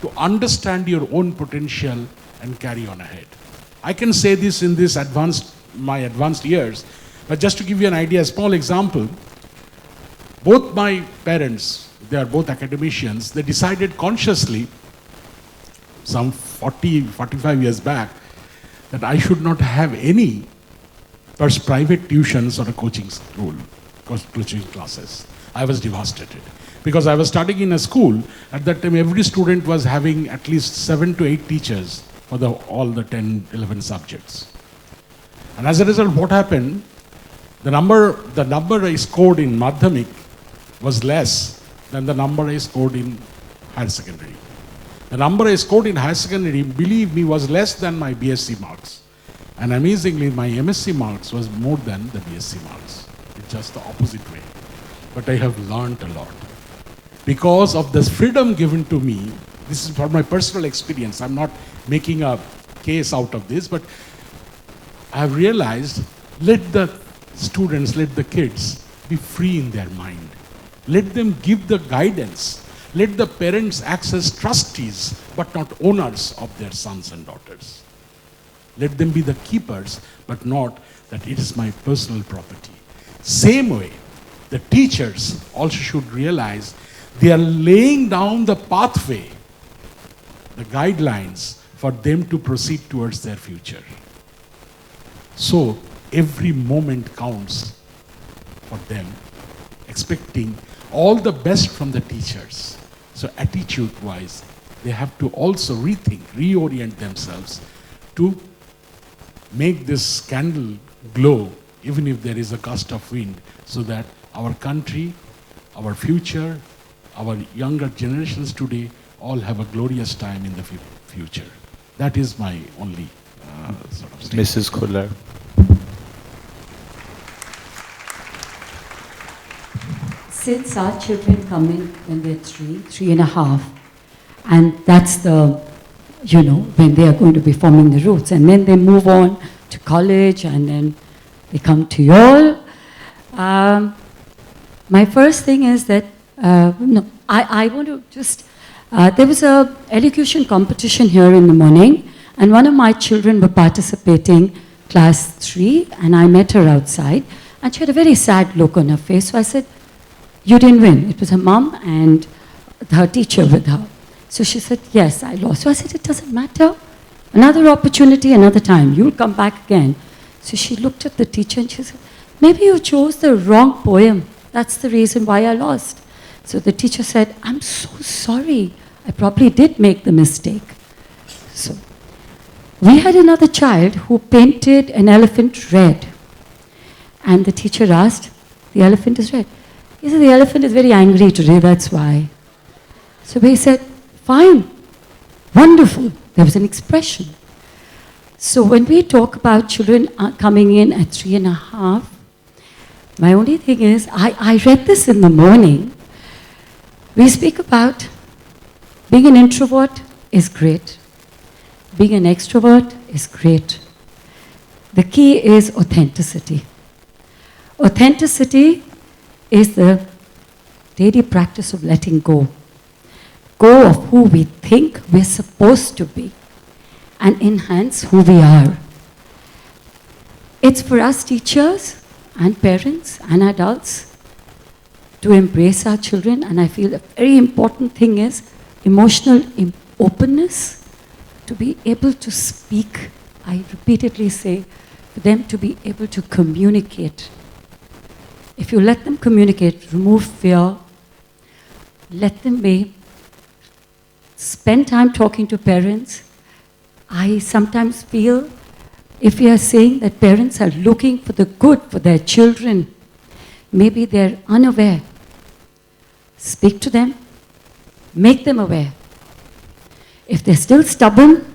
to understand your own potential and carry on ahead. I can say this in this my advanced years, but just to give you an idea, a small example, both my parents, they are both academicians, they decided consciously, some 45 years back, that I should not have any private tuitions or a coaching school, coaching classes. I was devastated. Because I was studying in a school, at that time every student was having at least 7 to 8 teachers for all the 10, 11 subjects. And as a result, what happened, the number I scored in Madhyamik was less than the number I scored in higher secondary. The number I scored in higher secondary, believe me, was less than my BSc marks. And amazingly, my MSc marks was more than the BSc marks. It's just the opposite way. But I have learned a lot. Because of this freedom given to me, this is for my personal experience, I'm not making a case out of this, but I have realized, let the students, let the kids be free in their mind. Let them give the guidance. Let the parents act as trustees, but not owners of their sons and daughters. Let them be the keepers, but not that it is my personal property. Same way, the teachers also should realize they are laying down the pathway, the guidelines for them to proceed towards their future. So every moment counts for them, expecting all the best from the teachers. So attitude-wise, they have to also rethink, reorient themselves to make this candle glow, even if there is a gust of wind, so that our country, our future, our younger generations today all have a glorious time in the future. That is my only sort of statement. Mrs. Khullar. Since our children come in when they're 3.5, and that's the, when they are going to be forming the roots, and then they move on to college, and then they come to y'all. My first thing is that, I want to just, there was a elocution competition here in the morning, and one of my children were participating, class 3, and I met her outside, and she had a very sad look on her face, so I said, "You didn't win." It was her mom and her teacher with her. So she said, "Yes, I lost." So I said, "It doesn't matter. Another opportunity, another time. You'll come back again." So she looked at the teacher and she said, "Maybe you chose the wrong poem. That's the reason why I lost." So the teacher said, "I'm so sorry. I probably did make the mistake." So we had another child who painted an elephant red. And the teacher asked, "The elephant is red." He said, "The elephant is very angry today, that's why." So we said, "Fine, wonderful." There was an expression. So when we talk about children coming in at 3.5, my only thing is, I read this in the morning. We speak about being an introvert is great. Being an extrovert is great. The key is authenticity. Authenticity is the daily practice of letting go. Go of who we think we're supposed to be and enhance who we are. It's for us teachers and parents and adults to embrace our children, and I feel a very important thing is emotional openness, to be able to speak. I repeatedly say, for them to be able to communicate. If you let them communicate, remove fear, let them spend time talking to parents. I sometimes feel if we are saying that parents are looking for the good for their children, maybe they're unaware. Speak to them, make them aware. If they're still stubborn,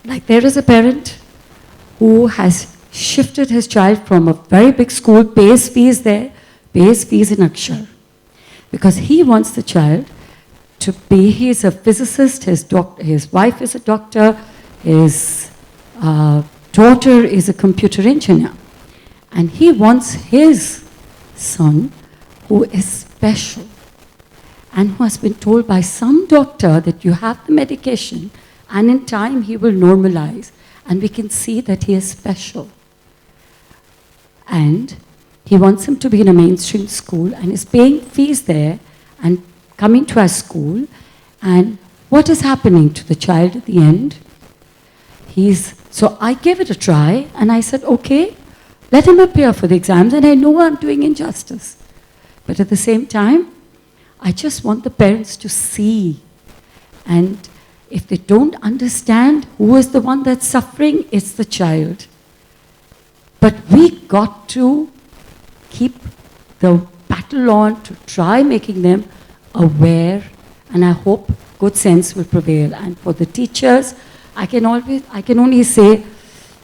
like there is a parent who has shifted his child from a very big school, pays fees there, pays fees in Akshar. Because he wants the child to be, he is a physicist, his wife is a doctor, his daughter is a computer engineer. And he wants his son, who is special, and who has been told by some doctor that you have the medication, and in time he will normalize, and we can see that he is special. And he wants him to be in a mainstream school and is paying fees there and coming to our school. And what is happening to the child at the end? So I gave it a try and I said, okay, let him appear for the exams, and I know I'm doing injustice. But at the same time, I just want the parents to see. And if they don't understand who is the one that's suffering, it's the child. But we got to keep the battle on to try making them aware, and I hope good sense will prevail. And for the teachers, I can only say,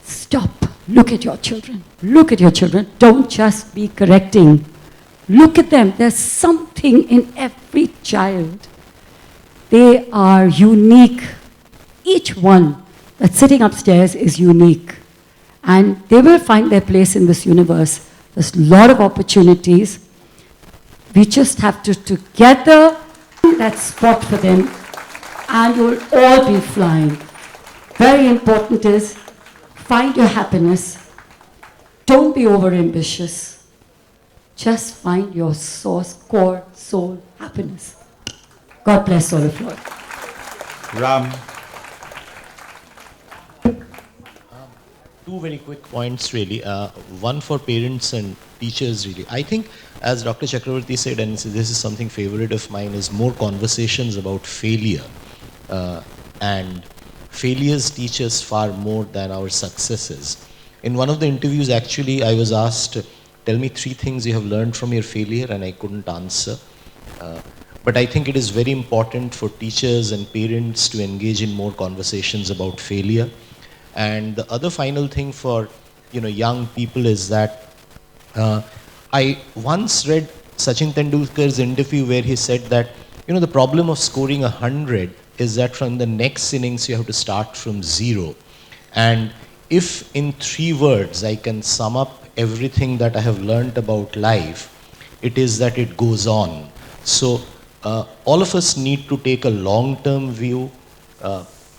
stop, look at your children. Look at your children. Don't just be correcting. Look at them. There's something in every child. They are unique. Each one that's sitting upstairs is unique. And they will find their place in this universe. There's a lot of opportunities. We just have to together that spot for them, and you'll all be flying. Very important is find your happiness. Don't be overambitious. Just find your source, core, soul happiness. God bless all of you. Ram. Two very quick points really. One for parents and teachers really. I think, as Dr. Chakravorty said, and this is something favorite of mine, is more conversations about failure. And failures teach us far more than our successes. In one of the interviews, actually, I was asked, tell me 3 things you have learned from your failure, and I couldn't answer. But I think it is very important for teachers and parents to engage in more conversations about failure. And the other final thing for young people is that I once read Sachin Tendulkar's interview where he said that the problem of scoring 100 is that from the next innings you have to start from zero. And if in 3 words I can sum up everything that I have learned about life, it is that it goes on. So all of us need to take a long-term view.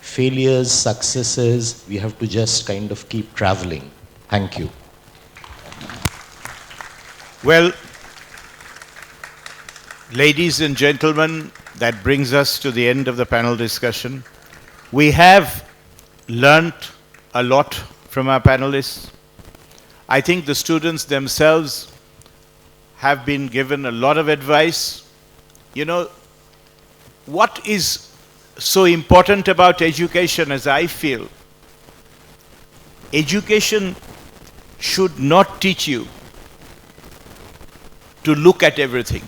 Failures, successes, we have to just kind of keep traveling. Thank you. Well, ladies and gentlemen, that brings us to the end of the panel discussion. We have learnt a lot from our panelists. I think the students themselves have been given a lot of advice. What is so important about education, as I feel? Education should not teach you to look at everything.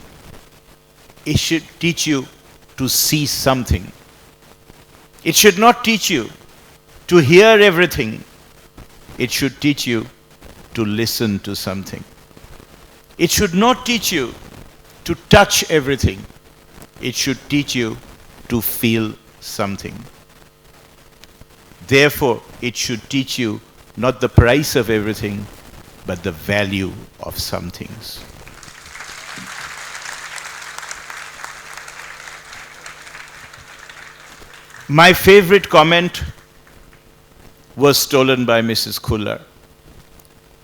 It should teach you to see something. It should not teach you to hear everything. It should teach you to listen to something. It should not teach you to touch everything. It should teach you to feel something. Therefore, it should teach you not the price of everything, but the value of some things. My favorite comment was stolen by Mrs. Khullar,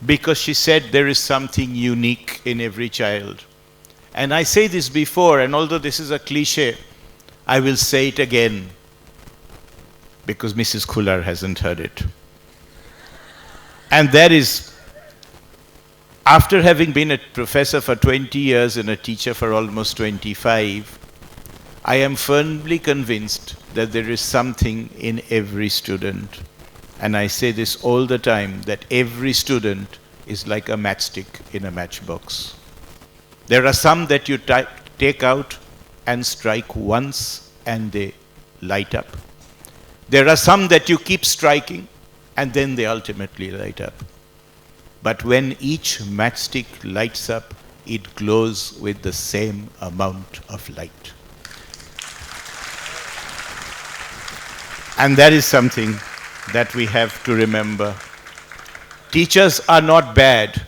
because she said there is something unique in every child. And I say this before, and although this is a cliche, I will say it again, because Mrs. Khullar hasn't heard it. And that is, after having been a professor for 20 years and a teacher for almost 25, I am firmly convinced that there is something in every student. And I say this all the time, that every student is like a matchstick in a matchbox. There are some that you take out and strike once and they light up. There are some that you keep striking and then they ultimately light up. But when each matchstick lights up, it glows with the same amount of light. And that is something that we have to remember. Teachers are not bad.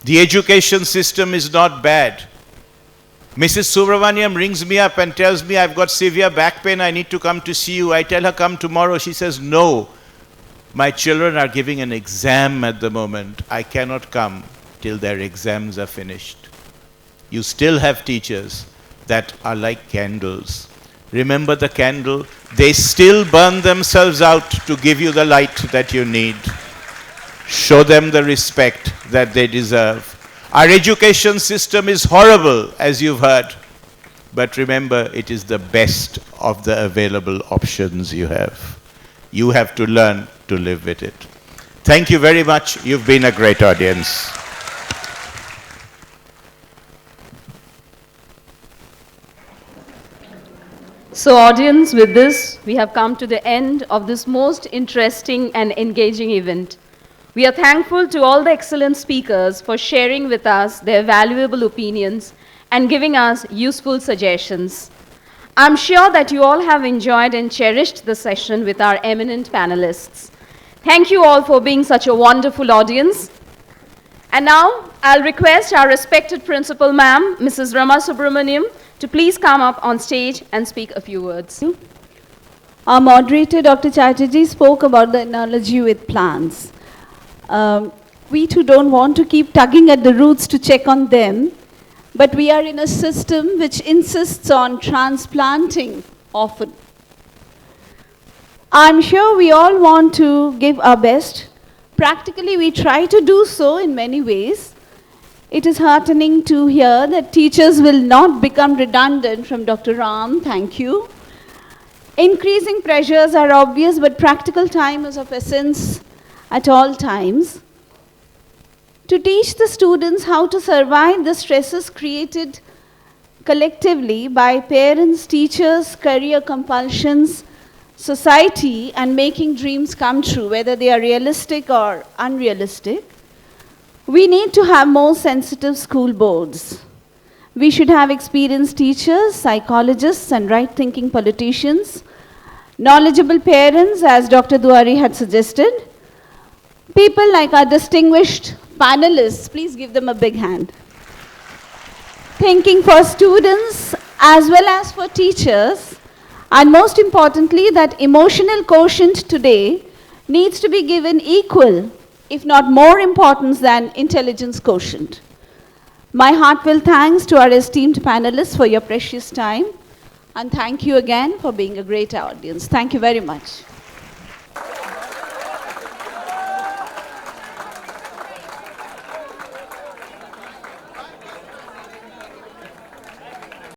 The education system is not bad. Mrs. Subramaniam rings me up and tells me, I've got severe back pain, I need to come to see you. I tell her, come tomorrow. She says, no, my children are giving an exam at the moment. I cannot come till their exams are finished. You still have teachers that are like candles. Remember the candle? They still burn themselves out to give you the light that you need. Show them the respect that they deserve. Our education system is horrible, as you've heard. But remember, it is the best of the available options you have. You have to learn to live with it. Thank you very much. You've been a great audience. So audience, with this, we have come to the end of this most interesting and engaging event. We are thankful to all the excellent speakers for sharing with us their valuable opinions and giving us useful suggestions. I'm sure that you all have enjoyed and cherished the session with our eminent panelists. Thank you all for being such a wonderful audience. And now, I'll request our respected principal ma'am, Mrs. Rama Subramaniam, to please come up on stage and speak a few words. Our moderator, Dr. Chatterjee, spoke about the analogy with plants. We too don't want to keep tugging at the roots to check on them, but we are in a system which insists on transplanting often. I'm sure we all want to give our best. Practically, we try to do so in many ways. It is heartening to hear that teachers will not become redundant from Dr. Ram. Thank you. Increasing pressures are obvious, but practical time is of essence at all times. To teach the students how to survive the stresses created collectively by parents, teachers, career compulsions, society, and making dreams come true, whether they are realistic or unrealistic, we need to have more sensitive school boards. We should have experienced teachers, psychologists, and right-thinking politicians, knowledgeable parents, as Dr. Duari had suggested, people like our distinguished panelists, please give them a big hand, thinking for students as well as for teachers, and most importantly, that emotional quotient today needs to be given equal, if not more importance than intelligence quotient. My heartfelt thanks to our esteemed panelists for your precious time, and thank you again for being a great audience. Thank you very much.